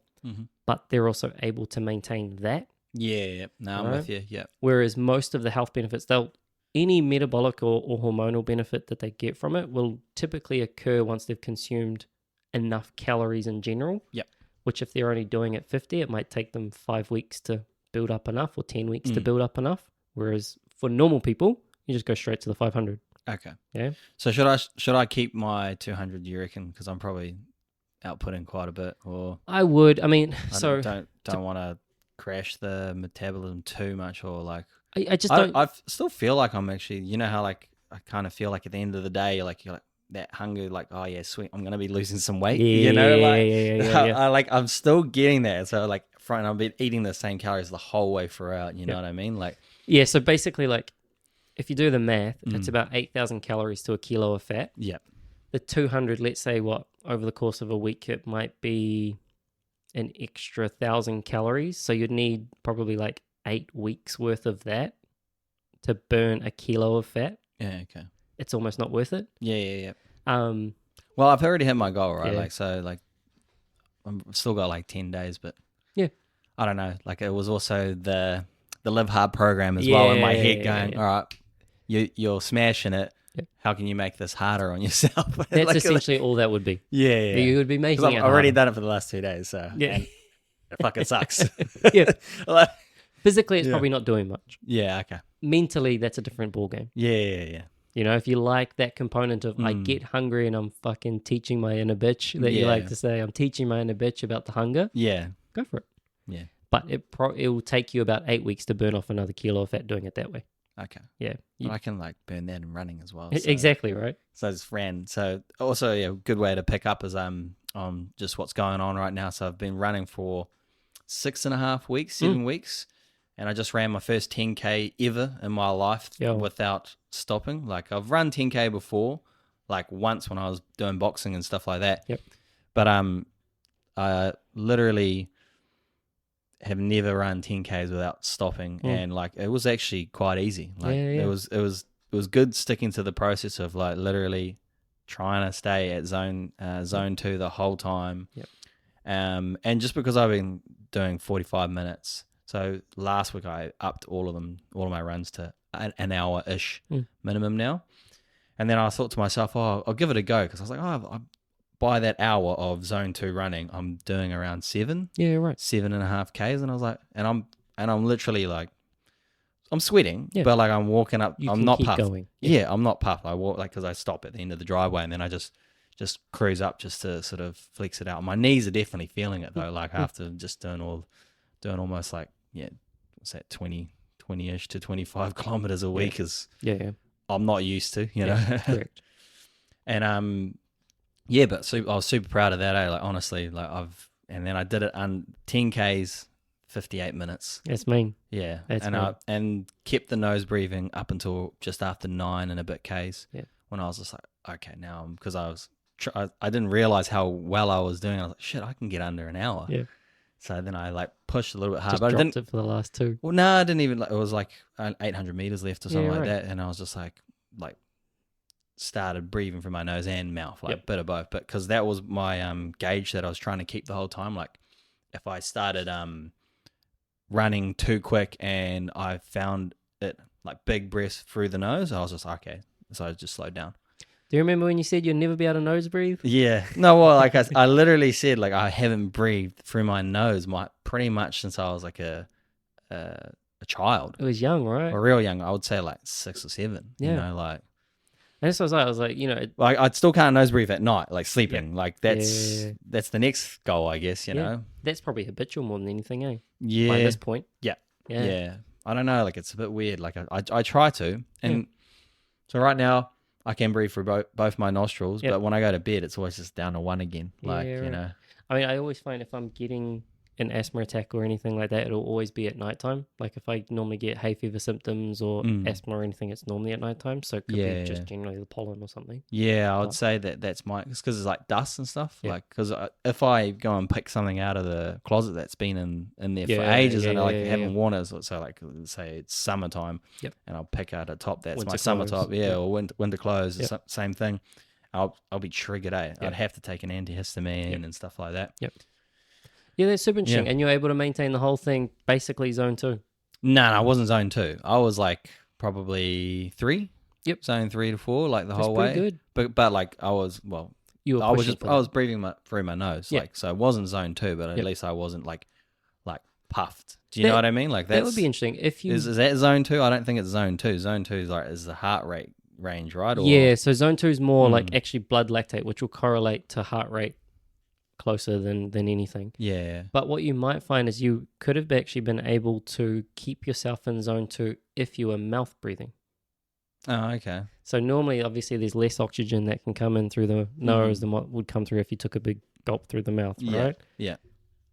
but they're also able to maintain that. Yeah. No, I'm with you. Yeah. Whereas most of the health benefits, any metabolic or hormonal benefit that they get from it will typically occur once they've consumed enough calories in general. Yep. Which if they're only doing it 50, it might take them 5 weeks to build up enough or 10 weeks to build up enough. Whereas for normal people, you just go straight to the 500. Okay. Yeah. So should I keep my 200, you reckon? Because I'm probably outputting quite a bit, or I would. I mean, don't want to crash the metabolism too much, or like I just don't. I still feel like I'm actually, how like I kind of feel like at the end of the day, like you're like that hunger, like, oh yeah, sweet, I'm gonna be losing some weight. Yeah. I'm still getting there. So like, I've been eating the same calories the whole way throughout. You know what I mean? Like, yeah. So basically, like, if you do the math, it's about 8,000 calories to a kilo of fat. Yeah. The 200, let's say, over the course of a week, it might be an extra 1,000 calories. So you'd need probably like 8 weeks worth of that to burn a kilo of fat. Yeah. Okay. It's almost not worth it. Yeah. Well, I've already hit my goal, right? Yeah. Like, so like, I've still got like 10 days, but yeah, I don't know. Like, it was also the Live Hard program as well in my head going, all right, you're smashing it. Yep. How can you make this harder on yourself? That's like, essentially all that would be. Yeah. You would be making it I've already done it for the last 2 days, so and it fucking sucks. Yeah. Physically, it's probably not doing much. Yeah, okay. Mentally, that's a different ballgame. Yeah. If you like that component of I get hungry and I'm fucking teaching my inner bitch that you like to say, I'm teaching my inner bitch about the hunger. Yeah. Go for it. Yeah. But it will take you about 8 weeks to burn off another kilo of fat doing it that way. Okay. Yeah. But I can like burn that in running as well. So. Exactly, right? So I just ran. So also, a good way to pick up is just what's going on right now. So I've been running for 6.5 weeks, 7 weeks. And I just ran my first 10K ever in my life without stopping. Like, I've run 10K before, like once when I was doing boxing and stuff like that. Yep. But I literally have never run 10Ks without stopping, and like it was actually quite easy. Like it was good sticking to the process of like literally trying to stay at zone 2 the whole time. Yep. And just because I've been doing 45 minutes. So last week I upped all of my runs to an hour-ish minimum now. And then I thought to myself, I'll give it a go, because I was like, by that hour of zone 2 running, I'm doing around 7. Yeah, right. 7.5 Ks. And I was like, and I'm literally like, I'm sweating, but like I'm walking up, I'm not puffed. Going. Yeah, I'm not puffed. I walk like, because I stop at the end of the driveway, and then I just cruise up just to sort of flex it out. My knees are definitely feeling it though, like after just doing almost like, what's that, 20-ish to 25 kilometers a week is I'm not used to, Correct. And but I was super proud of that. Like, honestly, like and then I did it on 10Ks, 58 minutes. That's mean. Yeah, that's and mean. And kept the nose breathing up until just after 9 and a bit Ks. Yeah. When I was just like, okay, now because I didn't realize how well I was doing. I was like, shit, I can get under an hour. Yeah. So then I like pushed a little bit hard. But I dropped it for the last 2. Well, no, I didn't even. It was like 800 meters left or something like that, and I was just like started breathing from my nose and mouth, like bit of both. But because that was my gauge that I was trying to keep the whole time. Like, if I started running too quick and I found it like big breaths through the nose, I was just like, okay. So I just slowed down. Do you remember when you said you'd never be able to nose breathe? Yeah. No, well, like I literally said, like I haven't breathed through my nose pretty much since I was like a child. It was young, right? Or real young. I would say like 6 or 7. Yeah. Like. And that's what I was like, Like I still can't nose breathe at night, like sleeping. Like that's the next goal, I guess. You know, that's probably habitual more than anything, eh? Yeah. By this point. Yeah. I don't know. Like it's a bit weird. Like I try to, and so right now I can breathe through both my nostrils, but when I go to bed, it's always just down to one again. Like you know. I mean, I always find if I'm getting an asthma attack or anything like that, it'll always be at nighttime. Like if I normally get hay fever symptoms or asthma or anything, it's normally at nighttime. So it could be just generally the pollen or something. Yeah, I would say that's because it's like dust and stuff. Like because if I go and pick something out of the closet that's been in there for ages and I haven't worn it, so like say it's summertime, and I'll pick out a top that's winter my summer top, or winter clothes, same thing. I'll be triggered. I'd have to take an antihistamine and stuff like that. Yeah, that's super interesting. And you're able to maintain the whole thing basically zone 2. No, I wasn't zone 2. I was like probably 3. Yep. Zone 3 to 4, like the whole way. Good. But like I was I was breathing through my nose. Like so it wasn't zone 2, but at least I wasn't like puffed. Do you know what I mean? Like that would be interesting. If you is that zone 2? I don't think it's zone 2. Zone 2 is the heart rate range, right? Or... Yeah, so zone 2 is more like actually blood lactate, which will correlate to heart rate closer than anything. Yeah. But what you might find is you could have actually been able to keep yourself in zone 2 if you were mouth breathing. Oh, okay. So normally, obviously, there's less oxygen that can come in through the nose than what would come through if you took a big gulp through the mouth, right? Yeah.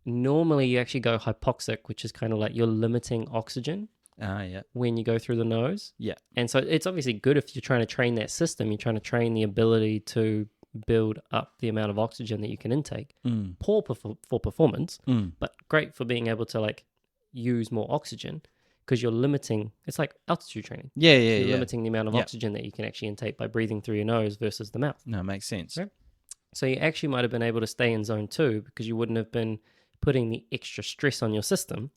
Normally, you actually go hypoxic, which is kind of like you're limiting oxygen when you go through the nose. Yeah. And so it's obviously good if you're trying to train that system. You're trying to train the ability to build up the amount of oxygen that you can intake. Poor for performance, but great for being able to like use more oxygen because you're limiting. It's like altitude training. You're limiting the amount of oxygen that you can actually intake by breathing through your nose versus the mouth. No, it makes sense. Right? So you actually might have been able to stay in zone 2 because you wouldn't have been putting the extra stress on your system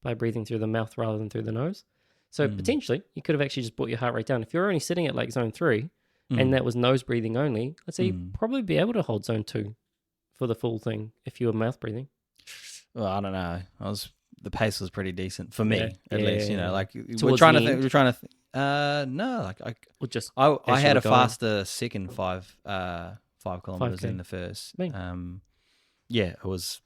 by breathing through the mouth rather than through the nose. So potentially you could have actually just brought your heart rate down. If you're only sitting at like zone 3 and that was nose breathing only, let's say you'd probably be able to hold zone 2 for the full thing if you were mouth breathing. Well, I don't know. The pace was pretty decent for me, at least. You know, like Towards we're trying to think. No, like I had a faster second 5 kilometers 5K. in the first. It was,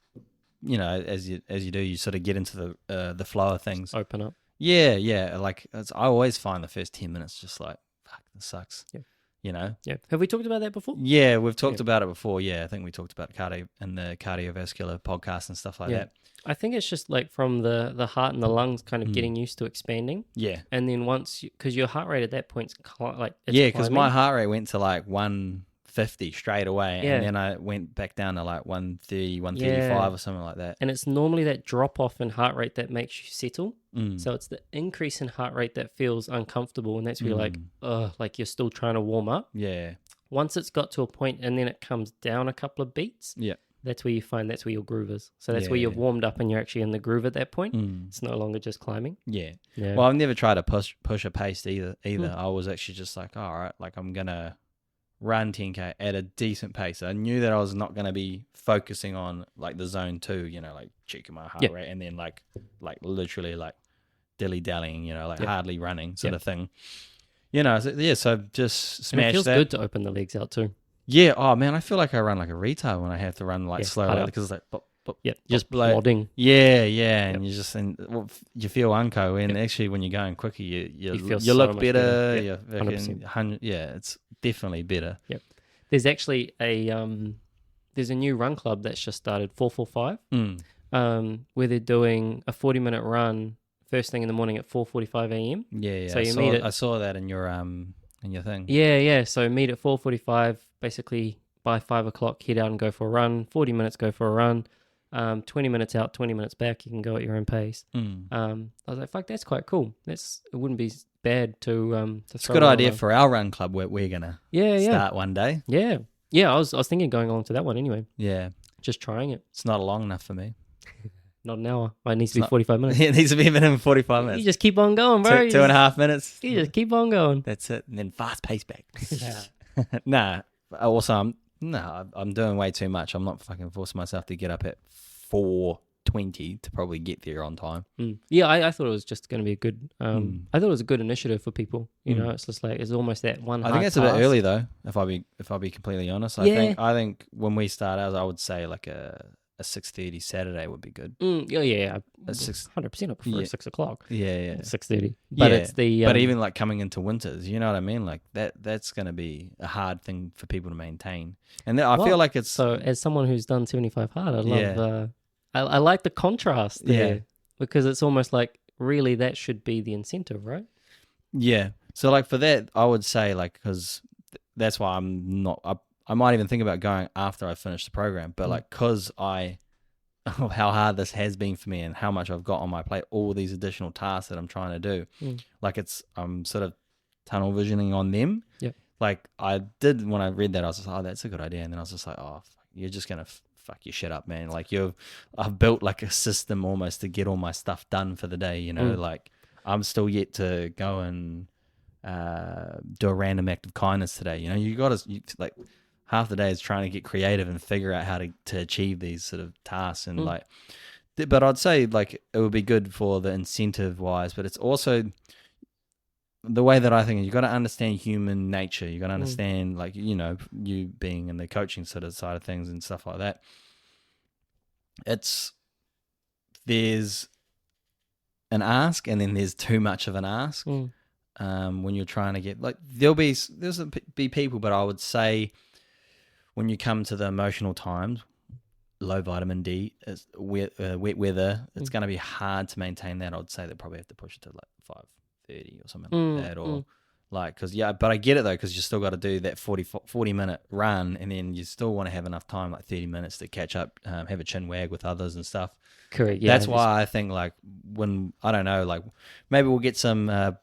you know, as you do, you sort of get into the flow of things. Open up. Yeah. Like I always find the first 10 minutes just like, fuck, this sucks. Yeah. You know? Yeah. Have we talked about that before? Yeah, we've talked about it before. Yeah, I think we talked about cardio and the cardiovascular podcast and stuff like that. I think it's just like from the heart and the lungs kind of getting used to expanding. Yeah. And then because your heart rate at that point's like, because my heart rate went to like 150 straight away. And then I went back down to like 130, 135 or something like that. And it's normally that drop off in heart rate that makes you settle. So it's the increase in heart rate that feels uncomfortable. And that's where you're like you're still trying to warm up. Yeah. Once it's got to a point and then it comes down a couple of beats. Yeah. That's where you find that's where your groove is. So that's where you've warmed up and you're actually in the groove at that point. It's no longer just climbing. Yeah. Well, I've never tried to push a pace either. I was actually just like, all right, like I'm going to run 10K at a decent pace. I knew that I was not going to be focusing on like the zone 2, you know, like checking my heart rate and then like literally like dilly-dallying, you know, like hardly running sort of thing. You know, so just smash that. It feels good to open the legs out too. Yeah. Oh man, I feel like I run like a retard when I have to run like slowly because it's like just plodding. Yeah, and you just you feel unco, and actually when you're going quicker, you look better. You're 100%. It's definitely better. Yep. There's actually there's a new run club that's just started, 445, where they're doing a 40-minute run first thing in the morning at 4:45 a.m. Yeah. So I saw that in your thing. Yeah. So meet at 4:45. Basically, by 5 o'clock, head out and go for a run. 40 minutes, go for a run. 20 minutes out, 20 minutes back. You can go at your own pace. I was like, fuck, that's quite cool. It wouldn't be bad to it's a good idea for our run club where we're gonna start one day. Yeah. I was thinking going along to that one anyway. Yeah. Just trying it. It's not long enough for me. Not an hour. It needs to be 45 minutes. It needs to be a minimum 45 minutes. You just keep on going, bro. 2.5 minutes. You just keep on going. That's it. And then fast pace back. Nah. Also, I'm doing way too much. I'm not fucking forcing myself to get up at 4:20 20 to probably get there on time. Yeah, I thought it was just going to be a good. I thought it was a good initiative for people. You know, it's just like it's almost that one. I think it's a bit early though. If I be completely honest, I think when we start out, I would say like a 6:30 Saturday would be good. Yeah. 100%. I prefer 6 o'clock. Yeah. 6:30. But it's the. But even like coming into winters, you know what I mean? Like that's going to be a hard thing for people to maintain. And I feel like it's so. As someone who's done 75 hard, I love. I like the contrast there because it's almost like really that should be the incentive, right? Yeah. So like for that, I would say like because that's why I'm not. I might even think about going after I finish the program, but like because of how hard this has been for me and how much I've got on my plate, all these additional tasks that I'm trying to do, like I'm sort of tunnel visioning on them. Yeah. Like I did when I read that, I was just like, oh, that's a good idea, and then I was just like, oh, you're just gonna fuck your shit up, man. Like I've built like a system almost to get all my stuff done for the day. You know, like I'm still yet to go and do a random act of kindness today. You know, you got to like. Half the day is trying to get creative and figure out how to achieve these sort of tasks and like, but I'd say like it would be good for the incentive wise, but it's also the way that I think you got to understand human nature. You got to understand like, you know, you being in the coaching sort of side of things and stuff like that. There's an ask and then there's too much of an ask when you're trying to get like, there'll be people, but I would say, when you come to the emotional times, low vitamin D, wet weather, it's going to be hard to maintain that. I'd say they probably have to push it to like 5:30 or something like that. Or like, but I get it though, because you still got to do that 40 minute run and then you still want to have enough time, like 30 minutes to catch up, have a chin wag with others and stuff. Correct. Yeah. That's why I think like I don't know, like maybe we'll get some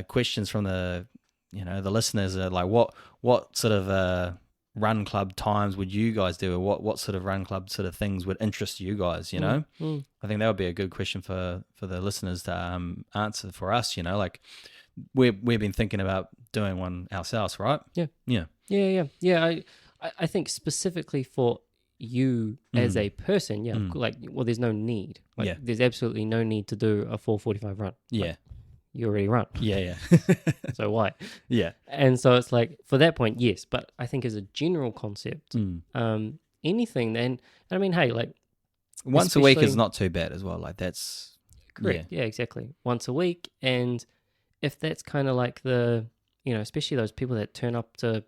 questions from the listeners like what sort of, run club times would you guys do, or what sort of run club sort of things would interest you guys, you know? I think that would be a good question for the listeners to answer for us, you know, like we've been thinking about doing one ourselves, right? Yeah. I think specifically for you as a person, like, well, there's no need. Like, there's absolutely no need to do a 4:45 run. Yeah. Like, you already run. Yeah. So why? Yeah. And so it's like, for that point, yes. But I think as a general concept, anything, and I mean, hey, like... Once a week is not too bad as well. Like, that's... Correct. Yeah, exactly. Once a week. And if that's kind of like the, you know, especially those people that turn up to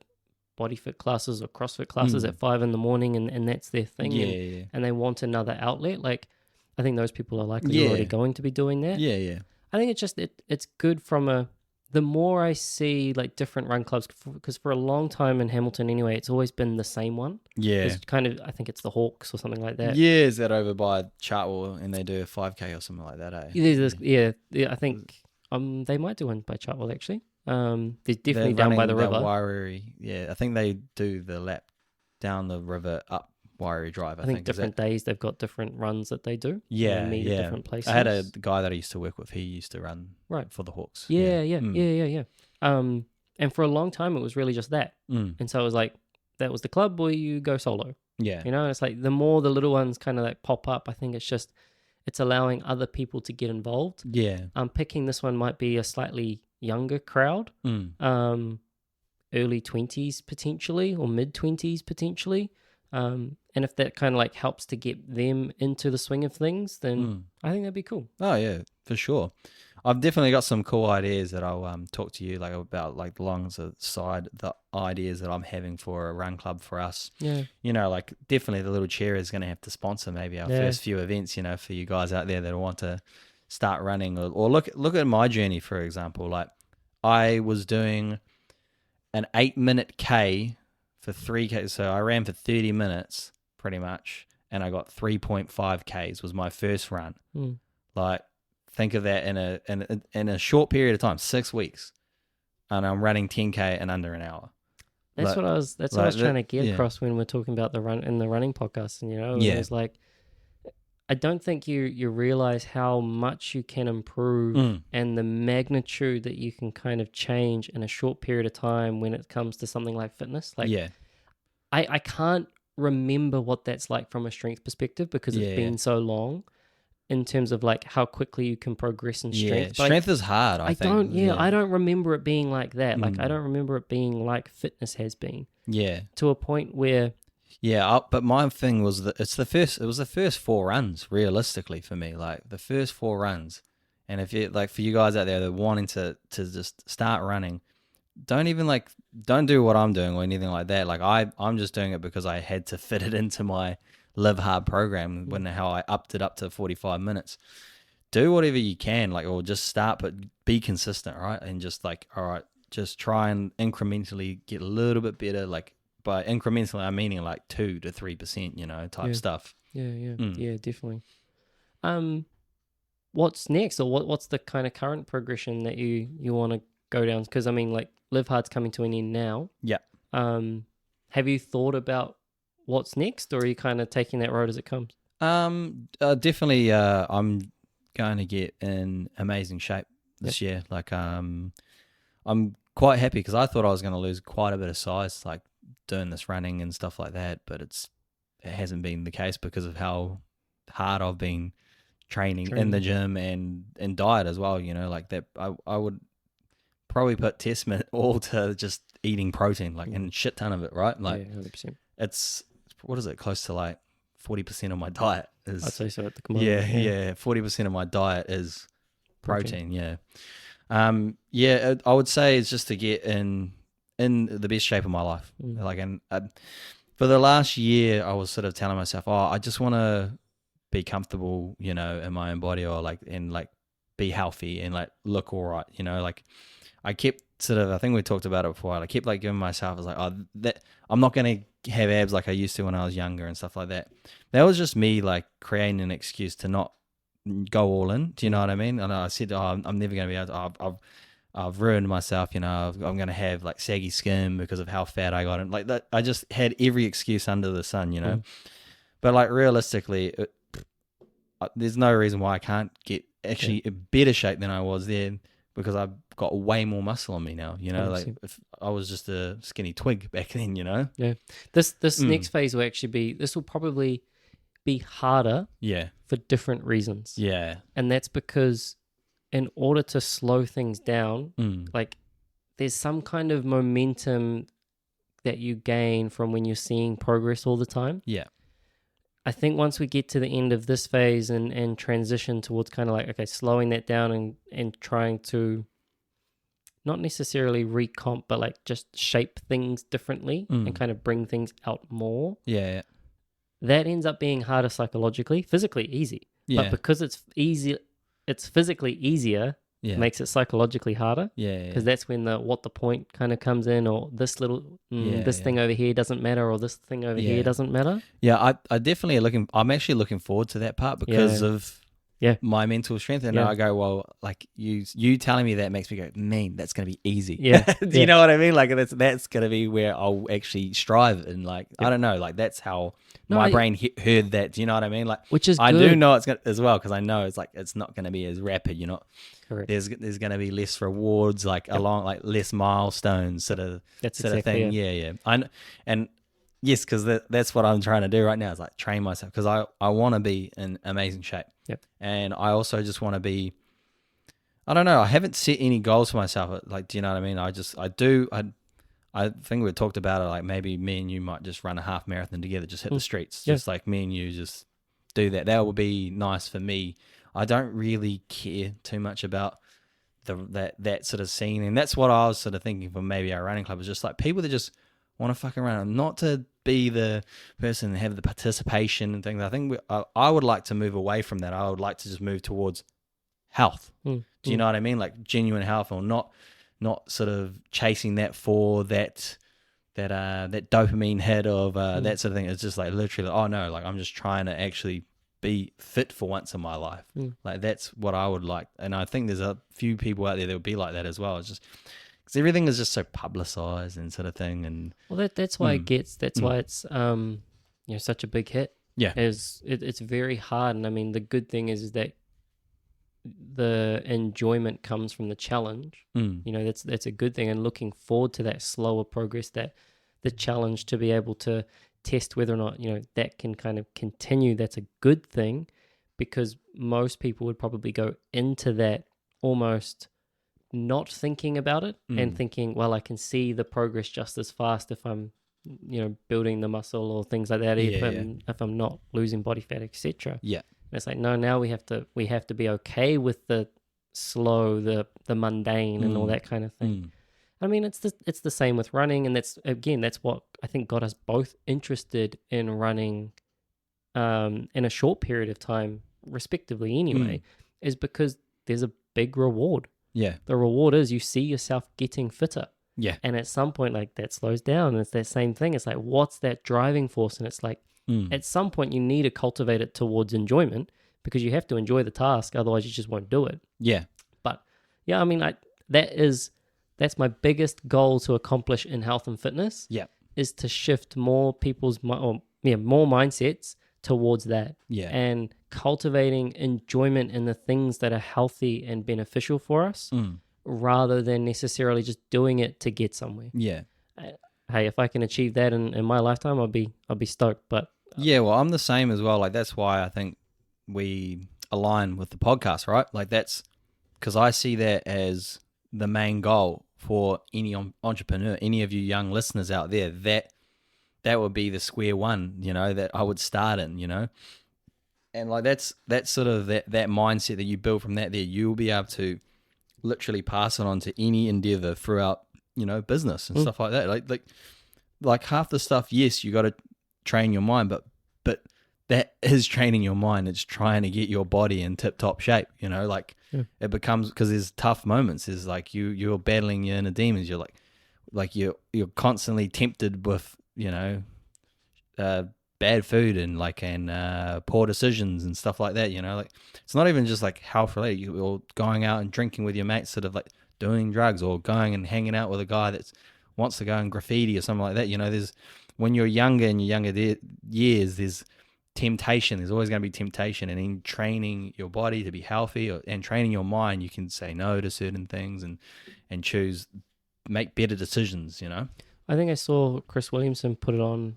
body fit classes or CrossFit classes at 5 a.m. and that's their thing. And they want another outlet. Like, I think those people are likely already going to be doing that. Yeah. I think it's just it's good from the more I see like different run clubs, because for a long time in Hamilton anyway, it's always been the same one. Yeah. It's kind of, I think it's the Hawks or something like that. Yeah, is that over by Chartwell and they do a 5K or something like that, eh? Yeah, I think they might do one by Chartwell actually. They're definitely down by the river. Wairiri. Yeah, I think they do the lap down the river up Wairiri Drive. I think different days they've got different runs that they do. Yeah, meet at different places. I had a guy that I used to work with. He used to run for the Hawks. Yeah. And for a long time it was really just that. And so it was like that was the club, or you go solo. Yeah, you know. And it's like the more the little ones kind of like pop up, I think it's allowing other people to get involved. Yeah. Picking this one might be a slightly younger crowd, early 20s potentially, or mid 20s potentially. And if that kind of like helps to get them into the swing of things, then I think that'd be cool. Oh yeah, for sure. I've definitely got some cool ideas that I'll talk to you like about, like alongside the ideas that I'm having for a run club for us. Yeah. You know, like definitely the little chair is going to have to sponsor maybe our first few events, you know, for you guys out there that want to start running or look at my journey, for example. Like I was doing an 8-minute K for 3K. So I ran for 30 minutes pretty much, and I got 3.5 Ks was my first run. Like, think of that in a short period of time, 6 weeks, and I'm running 10K in under an hour. That's what I was trying to get across when we're talking about the running podcast, and it was like, I don't think you realize how much you can improve and the magnitude that you can kind of change in a short period of time when it comes to something like fitness. Like, I can't remember what that's like from a strength perspective because it's been so long in terms of like how quickly you can progress in strength. Yeah, strength is hard, I think. I don't remember it being like that. Like I don't remember it being like fitness has been. Yeah. To a point where... Yeah, but my thing was that it was the first 4 runs, realistically, for me. Like, the first 4 runs. And if you, like, for you guys out there that are wanting to just start running, don't do what I'm doing or anything like that. Like, I'm just doing it because I had to fit it into my Live Hard program how I upped it up to 45 minutes. Do whatever you can, like, or just start, but be consistent, right? And just like, all right, just try and incrementally get a little bit better. Like, by incrementally, I'm meaning like 2 to 3%, type stuff. Yeah, definitely. What's next, or what's the kind of current progression that you want to go down? Because I mean, like, Live Hard's coming to an end now. Yeah. Have you thought about what's next, or are you kind of taking that road as it comes? Definitely. I'm going to get in amazing shape this year. Like, I'm quite happy because I thought I was going to lose quite a bit of size, like doing this running and stuff like that. But it hasn't been the case because of how hard I've been training in the gym and diet as well. Like that. I would probably put testament all to just eating protein, like, and shit ton of it, right? Like, 100%. It's, what is it, close to like 40% of my diet is... I'd say so at the moment. Yeah, 40% of my diet is protein. Yeah. I would say it's just to get in the best shape of my life. Like, and for the last year, I was sort of telling myself, I just want to be comfortable, in my own body, or like, and like be healthy and like look all right, like I kept I think we talked about it before. I kept like giving myself, I was like, that I'm not going to have abs like I used to when I was younger and stuff like that. That was just me like creating an excuse to not go all in. Do you know what I mean? And I said, I'm never going to be able to, I've ruined myself, I'm going to have like saggy skin because of how fat I got. And like that, I just had every excuse under the sun, But like realistically, there's no reason why I can't get actually in better shape than I was then, because I've got way more muscle on me now, like if I was just a skinny twig back then, Yeah. This next phase will actually this will probably be harder for different reasons. Yeah. And that's because in order to slow things down, like there's some kind of momentum that you gain from when you're seeing progress all the time. Yeah. I think once we get to the end of this phase and transition towards kind of like, okay, slowing that down and trying to not necessarily recomp, but like just shape things differently and kind of bring things out more. Yeah. That ends up being harder psychologically, physically easy. Yeah. But because it's easy, it's physically easier, makes it psychologically harder. Yeah. Because that's when what the point kind of comes in, or this little, thing over here doesn't matter, or this thing over here doesn't matter. Yeah, I definitely I'm actually looking forward to that part because of my mental strength. And I go, well, like you telling me that makes me go, man, that's going to be easy. Yeah. Do you know what I mean? Like that's going to be where I'll actually strive. And like, I don't know, like that's how my brain heard that. Do you know what I mean? Like, which is I good. do know it's going as well, because I know it's like, it's not going to be as rapid. Correct. There's going to be less rewards, like along, like less milestones sort of thing. Yeah. And yes, because that's what I'm trying to do right now, is like train myself, because I want to be in amazing shape. Yep. And I also just want to be, I don't know, I haven't set any goals for myself. Like, do you know what I mean? I think we talked about it, like maybe me and you might just run a half marathon together, just hit the streets. Just like me and you just do that. That would be nice for me. I don't really care too much about that sort of scene. And that's what I was sort of thinking for maybe our running club, is just like people that just want to fucking run, not to be the person and have the participation and things. I think I would like to move away from that. I would like to just move towards health. Do you know what I mean? Like genuine health, or not sort of chasing that for that dopamine hit of that sort of thing. It's just like literally, oh no, like I'm just trying to actually be fit for once in my life. Like that's what I would like. And I think there's a few people out there that would be like that as well. It's just, because everything is just so publicized and sort of thing. And well, that's why that's why it's such a big hit. Yeah, it's very hard. And I mean, the good thing is that the enjoyment comes from the challenge. That's a good thing, and looking forward to that slower progress, that the challenge to be able to test whether or not, that can kind of continue, that's a good thing, because most people would probably go into that almost not thinking about it and thinking, well, I can see the progress just as fast if I'm, building the muscle or things like that, if I'm not losing body fat, etc. Yeah. And it's like, no, now we have to be okay with the slow, the mundane and all that kind of thing. I mean, it's the same with running, and that's what I think got us both interested in running in a short period of time, respectively anyway, is because there's a big reward. Yeah. The reward is you see yourself getting fitter. Yeah. And at some point, like, that slows down, and it's that same thing. It's like, what's that driving force? And it's like, at some point you need to cultivate it towards enjoyment, because you have to enjoy the task, otherwise you just won't do it. Yeah. But yeah, I mean, that's my biggest goal to accomplish in health and fitness. Yeah. Is to shift more people's more mindsets towards that. Yeah. And cultivating enjoyment in the things that are healthy and beneficial for us, rather than necessarily just doing it to get somewhere. Yeah. Hey, if I can achieve that in my lifetime, I'll be stoked. But yeah, well, I'm the same as well. Like, that's why I think we align with the podcast, right? Like, that's because I see that as the main goal for any entrepreneur, any of you young listeners out there, that would be the square one, that I would start in, and like that's sort of that mindset that you build from that. There, you'll be able to literally pass it on to any endeavor throughout, business and stuff like that. Like half the stuff, yes, you got to train your mind, but that is training your mind. It's trying to get your body in tip-top shape, It becomes, because there's tough moments. There's like you're battling your inner demons. You're like you're constantly tempted with, bad food and poor decisions and stuff like that, like it's not even just like health related. You're going out and drinking with your mates, sort of like doing drugs, or going and hanging out with a guy that wants to go and graffiti or something like that. There's, when you're younger, in your younger years, there's temptation. There's always going to be temptation, and in training your body to be healthy and training your mind, you can say no to certain things and make better decisions. I think I saw Chris Williamson put it on.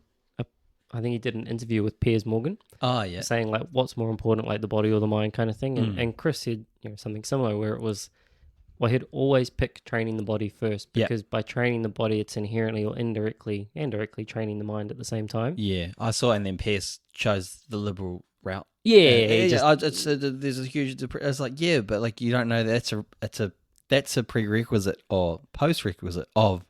I think he did an interview with Piers Morgan. Oh yeah, saying like, what's more important, like the body or the mind, kind of thing. And Chris said something similar, where it was, well, he'd always pick training the body first, because by training the body, it's inherently or indirectly training the mind at the same time. Yeah, I saw, and then Piers chose the liberal route. There's a huge. It's like, yeah, but like, you don't know that's a prerequisite or post-requisite of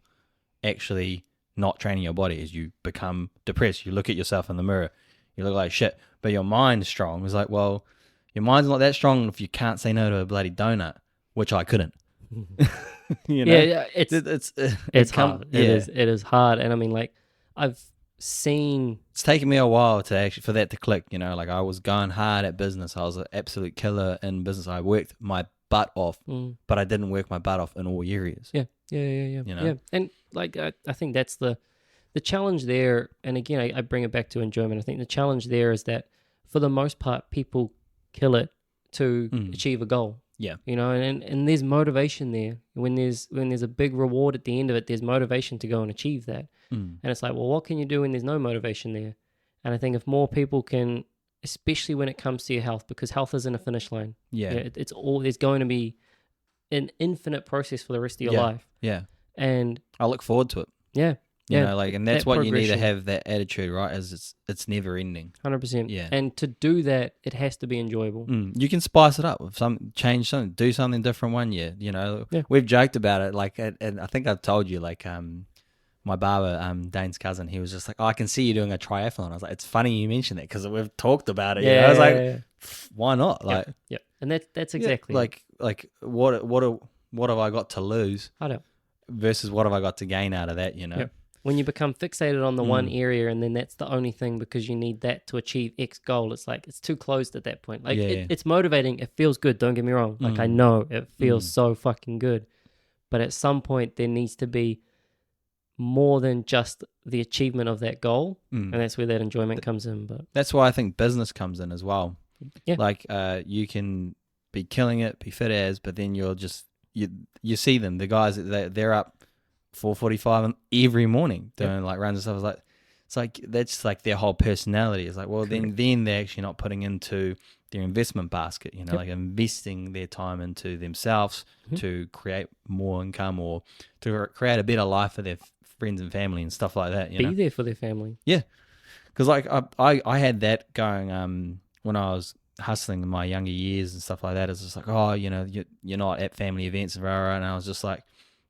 actually not training your body. As you become depressed, you look at yourself in the mirror, you look like shit, but your mind's strong. It's like, well, your mind's not that strong if you can't say no to a bloody donut, which I couldn't. Yeah, it's hard. Yeah. It is hard, and I mean, like, I've seen, it's taken me a while to actually, for that to click. Like, I was going hard at business. I was an absolute killer in business. I worked my butt off, but I didn't work my butt off in all areas. Yeah. And like, I think that's the challenge there. And again, I bring it back to enjoyment. I think the challenge there is that for the most part, people kill it to achieve a goal. Yeah. And there's motivation there. When there's a big reward at the end of it, there's motivation to go and achieve that. And it's like, well, what can you do when there's no motivation there? And I think if more people can, especially when it comes to your health, because health isn't a finish line. Yeah. There's going to be an infinite process for the rest of your life. Yeah. And I look forward to it. Yeah. And that's what you need to have, that attitude, right? Is it's never ending. 100%. Yeah. And to do that, it has to be enjoyable. You can spice it up with change something, do something different one year. We've joked about it. Like, and I think I've told you, like, my barber, Dane's cousin, he was just like, oh, I can see you doing a triathlon. I was like, it's funny you mentioned that, because we've talked about it. I was like, why not? Like, yeah. And that's exactly like what have I got to lose? I know. Versus what have I got to gain out of that? Yep. When you become fixated on the one area, and then that's the only thing because you need that to achieve X goal, it's like it's too closed at that point. Like, it's motivating. It feels good. Don't get me wrong. Like, I know it feels so fucking good. But at some point, there needs to be more than just the achievement of that goal. And that's where that enjoyment comes in. But that's why I think business comes in as well. Yeah. Like, you can be killing it, be fit as, but then you're just, you see them, the guys, they're up 4:45 every morning doing like runs and stuff. It's like that's like their whole personality. It's like, well, then they're actually not putting into their investment basket, you know, like investing their time into themselves to create more income or to create a better life for their friends and family and stuff like that. Be there for their family. Yeah. Because like I had that going when I was hustling in my younger years and stuff like that. It's just like, oh, you know, you're not at family events and I was just like,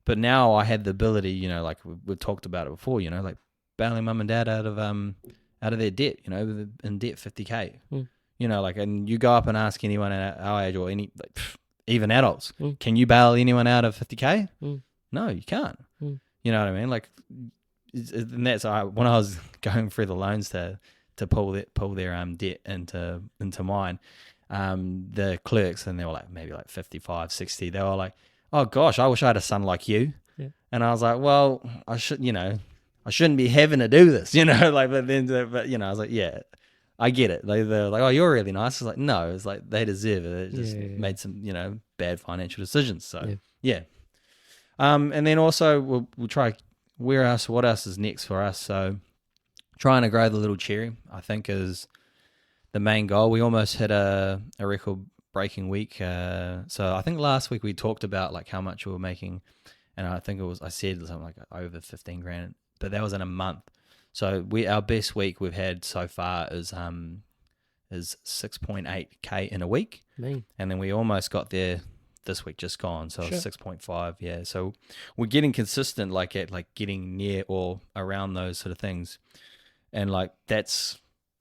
but now I had the ability, you know, like we've talked about it before, you know, like bailing mum and dad out of their debt, you know, in debt 50K, you know, like, and you go up and ask anyone at our age or any like, even adults, can you bail anyone out of 50K? No, you can't. You know what I mean? Like, and that's when I was going through the loans to pull their debt into mine, the clerks, and they were like maybe like 55, 60. They were like, oh gosh, I wish I had a son like you. Yeah. And I was like, well, I shouldn't be having to do this, you know, like, but you know, I was like, yeah, I get it. They're like, oh, you're really nice. It's like, no, it's like they deserve it. They just made some, you know, bad financial decisions. So yeah. And then also we'll try what else is next for us. So trying to grow the little cherry, I think, is the main goal. We almost hit a record breaking week. So I think last week we talked about like how much we were making, and I think I said something like over 15 grand, but that was in a month. So our best week we've had so far is 6.8K in a week. Man. And then we almost got there this week just gone, so 6.5. Yeah, so we're getting consistent, like at like getting near or around those sort of things, and like that's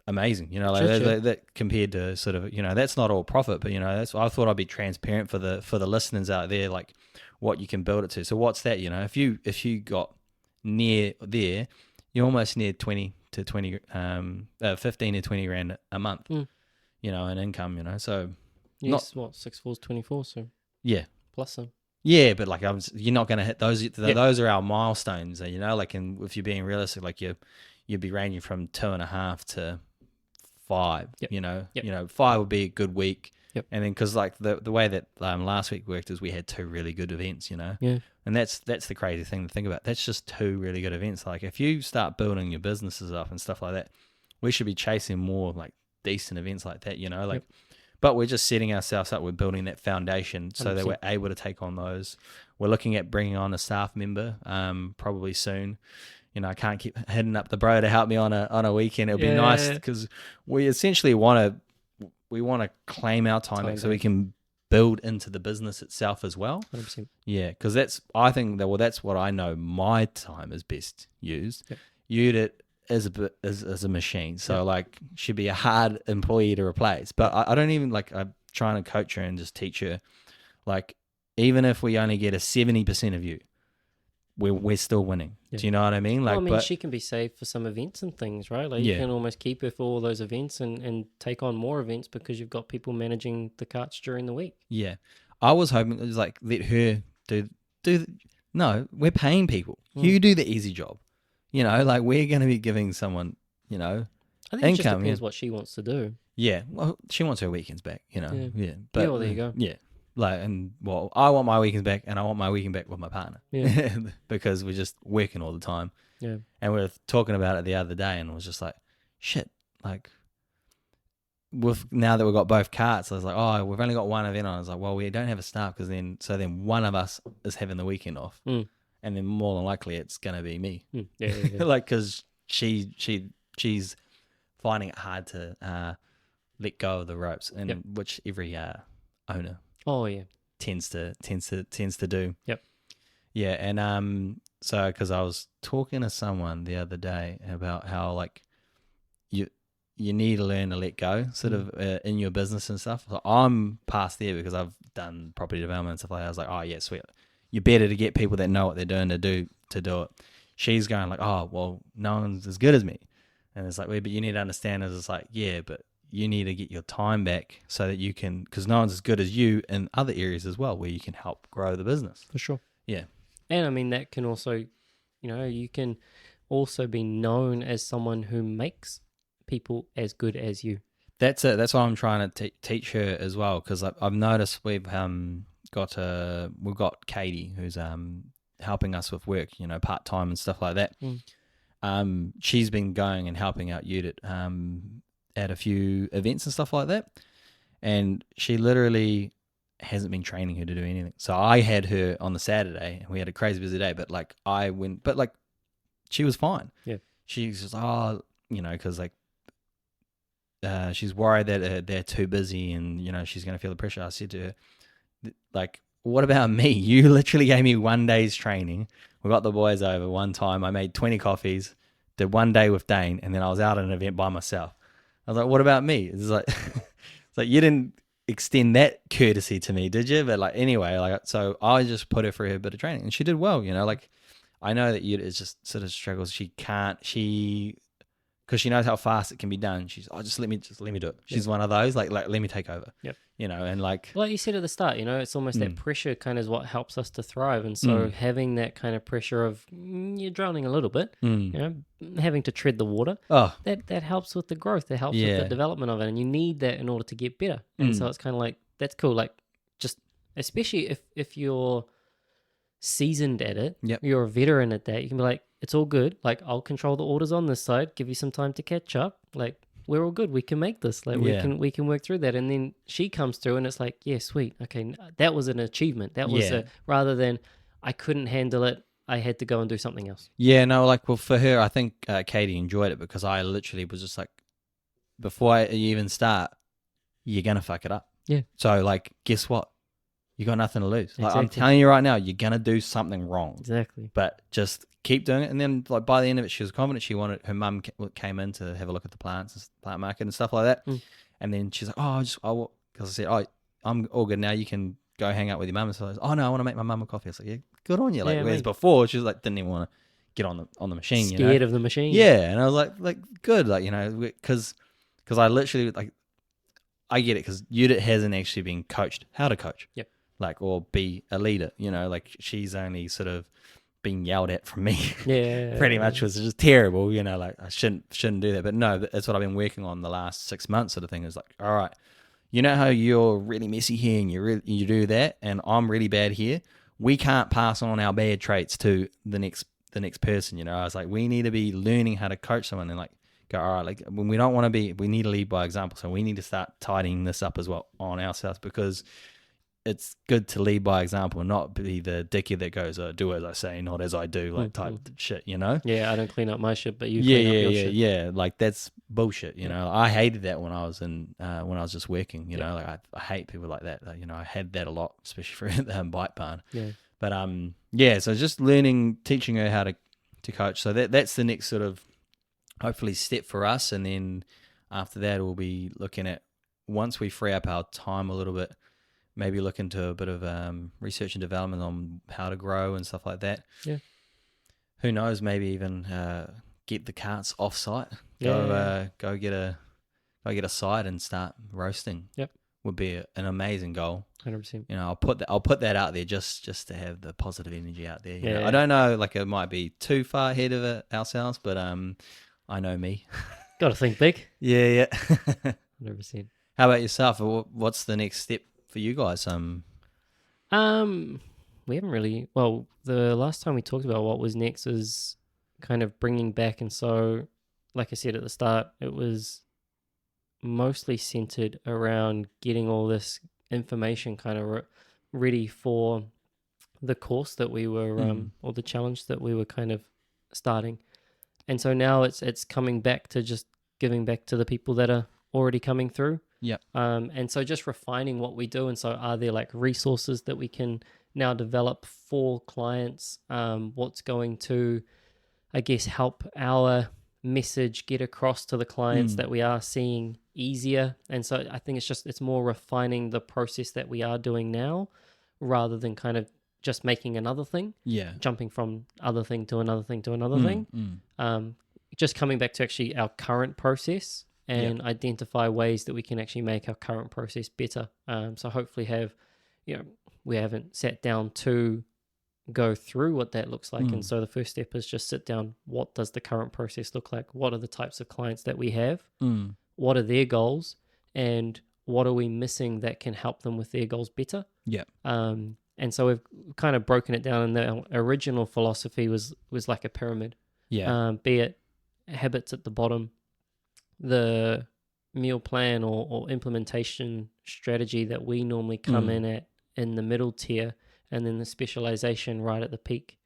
amazing, you know, like that compared to sort of, you know, that's not all profit, but you know, that's I thought I'd be transparent for the listeners out there, like what you can build it to. So what's that, you know, if you got near there, you're almost near 15 to 20 grand a month, you know, in income, you know. So yes, what 6 4 is 24, so yeah, plus some. Yeah, but like you're not going to hit those. Those are our milestones, you know. Like, and if you're being realistic, like you'd be ranging from 2.5 to 5. You know, 5 would be a good week. And then because like the way that last week worked is we had 2 really good events, you know. Yeah. And that's the crazy thing to think about. That's just 2 really good events. Like if you start building your businesses up and stuff like that, we should be chasing more like decent events like that, you know. Like. But we're just setting ourselves up. We're building that foundation so 100%. That we're able to take on those. We're looking at bringing on a staff member probably soon. You know, I can't keep hitting up the bro to help me on a weekend. It'll be nice because we essentially want to claim our time back so we can build into the business itself as well. 100%. Yeah, because that's what I know my time is best used. Used it as a machine, so like she'd be a hard employee to replace. But I don't even like. I'm trying to coach her and just teach her, like even if we only get a 70% of you, we're still winning. Do you know what I mean? Like, well, I mean, she can be saved for some events and things, right? Like you can almost keep her for all those events and take on more events because you've got people managing the carts during the week. Yeah, I was hoping it was like let her do. No, we're paying people. You do the easy job. You know, like we're going to be giving someone, you know, I think income. It just depends what she wants to do. Yeah, well, she wants her weekends back, you know. Yeah, but well, there you go. Yeah, like, and well, I want my weekends back, and I want my weekend back with my partner. Yeah, because we're just working all the time. Yeah, and we were talking about it the other day, and it was just like, shit, like, now that we've got both carts, I was like, oh, we've only got one event on. I was like, well, we don't have a staff because then one of us is having the weekend off. And then more than likely it's going to be me. Yeah. Like, because she's finding it hard to let go of the ropes, and which every owner tends to do. Yeah, and so because I was talking to someone the other day about how like you need to learn to let go sort of in your business and stuff. So I'm past there because I've done property development and stuff like that. I was like, oh yeah, sweet. You're better to get people that know what they're doing to do it. She's going like, oh, well, no one's as good as me. And it's like, well, but you need to understand is it's like, yeah, but you need to get your time back so that you can, because no one's as good as you in other areas as well where you can help grow the business. For sure. Yeah. And I mean, that can also, you know, you can also be known as someone who makes people as good as you. That's it. That's why I'm trying to teach her as well, because I've noticed we've got Katie who's helping us with work, you know, part time and stuff like that. she's been going and helping out Judith at a few events and stuff like that. And she literally hasn't been training her to do anything. So I had her on the Saturday and we had a crazy busy day, but like she was fine. Yeah. She's just, because like she's worried that they're too busy and, she's going to feel the pressure. I said to her, like, what about me? You literally gave me 1 day's training. We got the boys over one time. I made 20 coffees, did 1 day with Dane, and then I was out at an event by myself. I was like, what about me? It's like, it's like you didn't extend that courtesy to me, did you? But like, anyway, like, so I just put her through a bit of training and she did well, like I know that it's just sort of struggles. Because she knows how fast it can be done. She's, just let me do it. She's one of those, like let me take over. Yep. And like you said at the start, it's almost that pressure kind of is what helps us to thrive. And so having that kind of pressure of you're drowning a little bit, having to tread the water, that helps with the growth. That helps with the development of it. And you need that in order to get better. And so it's kind of like, that's cool. Like just, especially if you're seasoned at it, you're a veteran at that, you can be like, it's all good. Like, I'll control the orders on this side, give you some time to catch up. Like, we're all good. We can make this. Like, we can work through that. And then she comes through and it's like, yeah, sweet. Okay, that was an achievement. That was rather than I couldn't handle it, I had to go and do something else. Yeah, no, like, well, for her, I think Katie enjoyed it because I literally was just like, before I even start, you're going to fuck it up. Yeah. So, like, guess what? You got nothing to lose. Like, Exactly. I'm telling you right now, you're going to do something wrong. Exactly. But just keep doing it. And then like by the end of it, she was confident. Her mum came in to have a look at the plants, plant market and stuff like that. And then she's like, because I said, I'm all good now. You can go hang out with your mum. And so I was, no, I want to make my mum a coffee. I was like, yeah, good on you. Like, whereas before she was like, didn't even want to get on the machine. Scared of the machine. Yeah. And I was like good. Like, because I literally like, I get it because Judith hasn't actually been coached how to coach. Yep. Like, or be a leader, like she's only sort of being yelled at from me. Yeah. Pretty much was just terrible, like I shouldn't do that. But no, that's what I've been working on the last 6 months sort of thing is like, all right, how you're really messy here and you do that and I'm really bad here. We can't pass on our bad traits to the next person, I was like, we need to be learning how to coach someone and like go, all right, like when we don't want to we need to lead by example. So we need to start tidying this up as well on ourselves because it's good to lead by example and not be the dickhead that goes, do as I say, not as I do, like type shit, Yeah, I don't clean up my shit, but you clean up your shit. Yeah, like that's bullshit, I hated that when I was when I was just working, like I hate people like that. I had that a lot, especially for the bike barn. Yeah. But so just teaching her how to coach. So that's the next sort of hopefully step for us, and then after that we'll be looking at, once we free up our time a little bit, maybe look into a bit of research and development on how to grow and stuff like that. Yeah. Who knows? Maybe even get the carts off site. Go get a site and start roasting. Yep. Would be an amazing goal. 100%. I'll put that out there just to have the positive energy out there. Yeah. I don't know, like it might be too far ahead of it ourselves, but I know me. Got to think big. Yeah. 100%. How about yourself? What's the next step for you guys? We haven't really. Well, the last time we talked about what was next was kind of bringing back, and so, like I said at the start, it was mostly centered around getting all this information kind of ready for the course that we were, or the challenge that we were kind of starting, and so now it's coming back to just giving back to the people that are already coming through. Yeah. And so just refining what we do. And so are there like resources that we can now develop for clients? What's going to, I guess, help our message get across to the clients that we are seeing easier? And so I think it's more refining the process that we are doing now rather than kind of just making another thing. Yeah. Jumping from other thing to another thing to another thing. Just coming back to actually our current process and identify ways that we can actually make our current process better. So hopefully we haven't sat down to go through what that looks like. And so the first step is just sit down. What does the current process look like? What are the types of clients that we have? What are their goals? And what are we missing that can help them with their goals better? Yeah. And so we've kind of broken it down, and the original philosophy was like a pyramid. Be it habits at the bottom, the meal plan or implementation strategy that we normally come in at in the middle tier, and then the specialization right at the peak.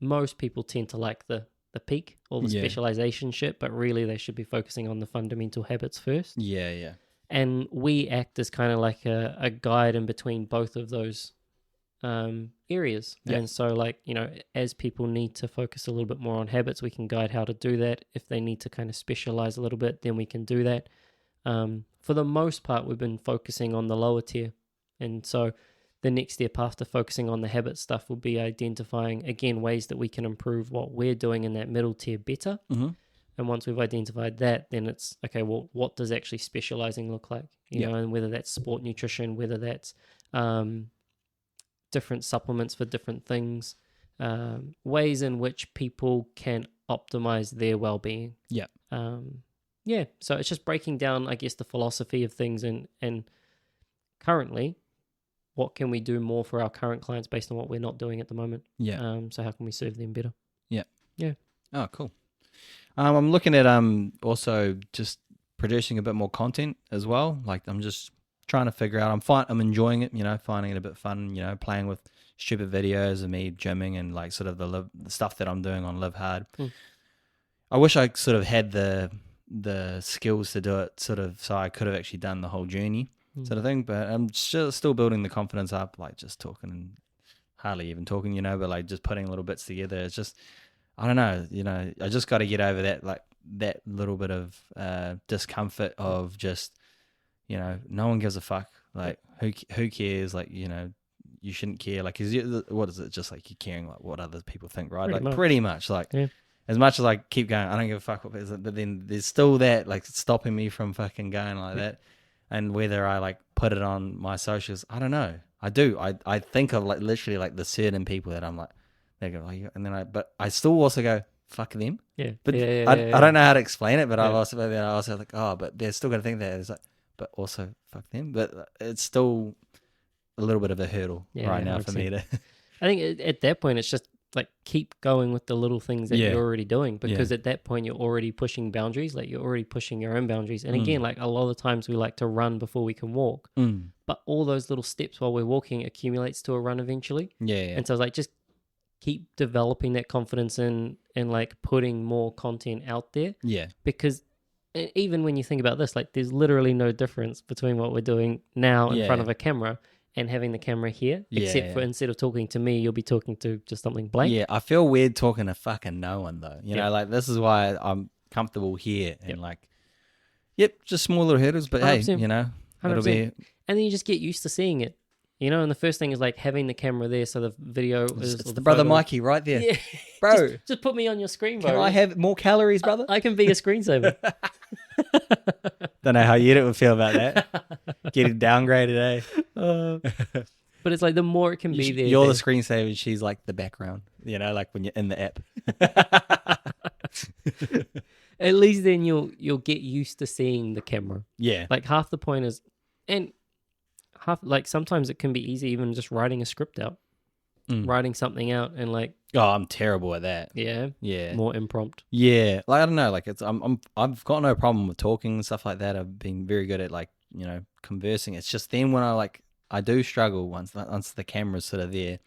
Most people tend to like the peak or the specialization shit, but really they should be focusing on the fundamental habits first. Yeah. And we act as kind of like a guide in between both of those areas. And so, like, you know, as people need to focus a little bit more on habits, we can guide how to do that. If they need to kind of specialize a little bit, then we can do that. For the most part, we've been focusing on the lower tier. And so the next step after focusing on the habit stuff will be identifying, again, ways that we can improve what we're doing in that middle tier better. And once we've identified that, then it's, okay, well, what does actually specializing look like? You know, and whether that's sport nutrition, whether that's different supplements for different things, ways in which people can optimize their well-being. So it's just breaking down, I guess, the philosophy of things and currently, what can we do more for our current clients based on what we're not doing at the moment? So how can we serve them better? Oh, cool. I'm looking at also just producing a bit more content as well. Like, I'm just trying to figure out. I'm enjoying it. You know, finding it a bit fun. You know, playing with stupid videos of me gymming and like sort of the stuff that I'm doing on Live Hard. I wish I sort of had the skills to do it, sort of, so I could have actually done the whole journey. Sort of thing, but I'm still building the confidence up, like just talking and hardly even talking, you know, but like just putting little bits together. It's just, I don't know, you know, I just got to get over that, like that little bit of discomfort of just, you know, no one gives a fuck. Like who cares? Like, you know, you shouldn't care. Like, what is it? Just like you're caring like what other people think, right? Pretty much like. As much as I keep going, I don't give a fuck what people, but then there's still that like stopping me from fucking going like that. And whether I like put it on my socials, I don't know. I do. I think of like literally like the certain people that I'm like, they go, and then but I still also go, fuck them. But I don't know how to explain it, but I also like, oh, but they're still gonna think that it's like, but also fuck them. But it's still a little bit of a hurdle right now 100%. For me to. I think at that point it's just like keep going with the little things that you're already doing, because at that point you're already pushing boundaries, like you're already pushing your own boundaries. And again, like a lot of the times we like to run before we can walk, but all those little steps while we're walking accumulates to a run eventually. And so it's like just keep developing that confidence and like putting more content out there. Because even when you think about this, like there's literally no difference between what we're doing now in front of a camera and having the camera here, except for instead of talking to me, you'll be talking to just something blank. I feel weird talking to fucking no one though. You know, like this is why I'm comfortable here and like, just small little hurdles, but 100%. Hey, you know, 100%. It'll be. And then you just get used to seeing it, you know. And the first thing is like having the camera there, so the video is. It's the brother Mikey right there, bro. Just put me on your screen, bro. Can I have more calories, brother? I can be a screensaver. Don't know how you would feel about that. Getting downgraded, but it's like the more it can be there. You're the screensaver and she's like the background, you know, like when you're in the app. At least then you'll get used to seeing the camera. Like half the point is, and half, like sometimes it can be easy even just writing a script out. Writing something out and like, oh, I'm terrible at that. More impromptu. Like I don't know, like it's I've got no problem with talking and stuff like that. I've been very good at like, you know, conversing. It's just then when I do struggle once the camera's sort of there.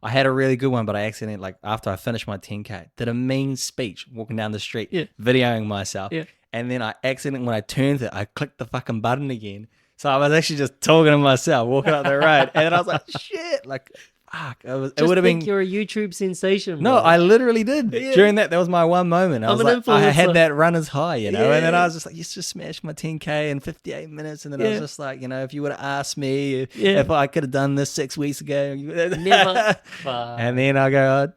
I had a really good one, but I accidentally, like after I finished my 10K, did a mean speech walking down the street, videoing myself, and then I accidentally, when I turned it, I clicked the fucking button again. So I was actually just talking to myself walking up the road, and then I was like, shit, like. Fuck, it would have been. You're a YouTube sensation. Bro. No, I literally did. During that was my one moment. I was like, I had that runner's high, you know, and then I was just like, you just smashed my 10K in 58 minutes, and then I was just like, you know, if you would have asked me if I could have done this 6 weeks ago, never. And then I go,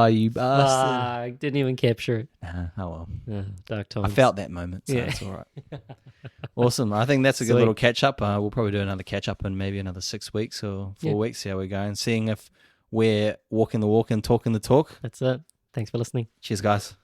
you bastard! I didn't even capture it. Oh well, dark times. I felt that moment, so it's all right. Awesome. I think that's a good little catch up. We'll probably do another catch up in maybe another 6 weeks or 4 weeks. See how we're going, seeing if we're walking the walk and talking the talk. That's it. Thanks for listening. Cheers, guys.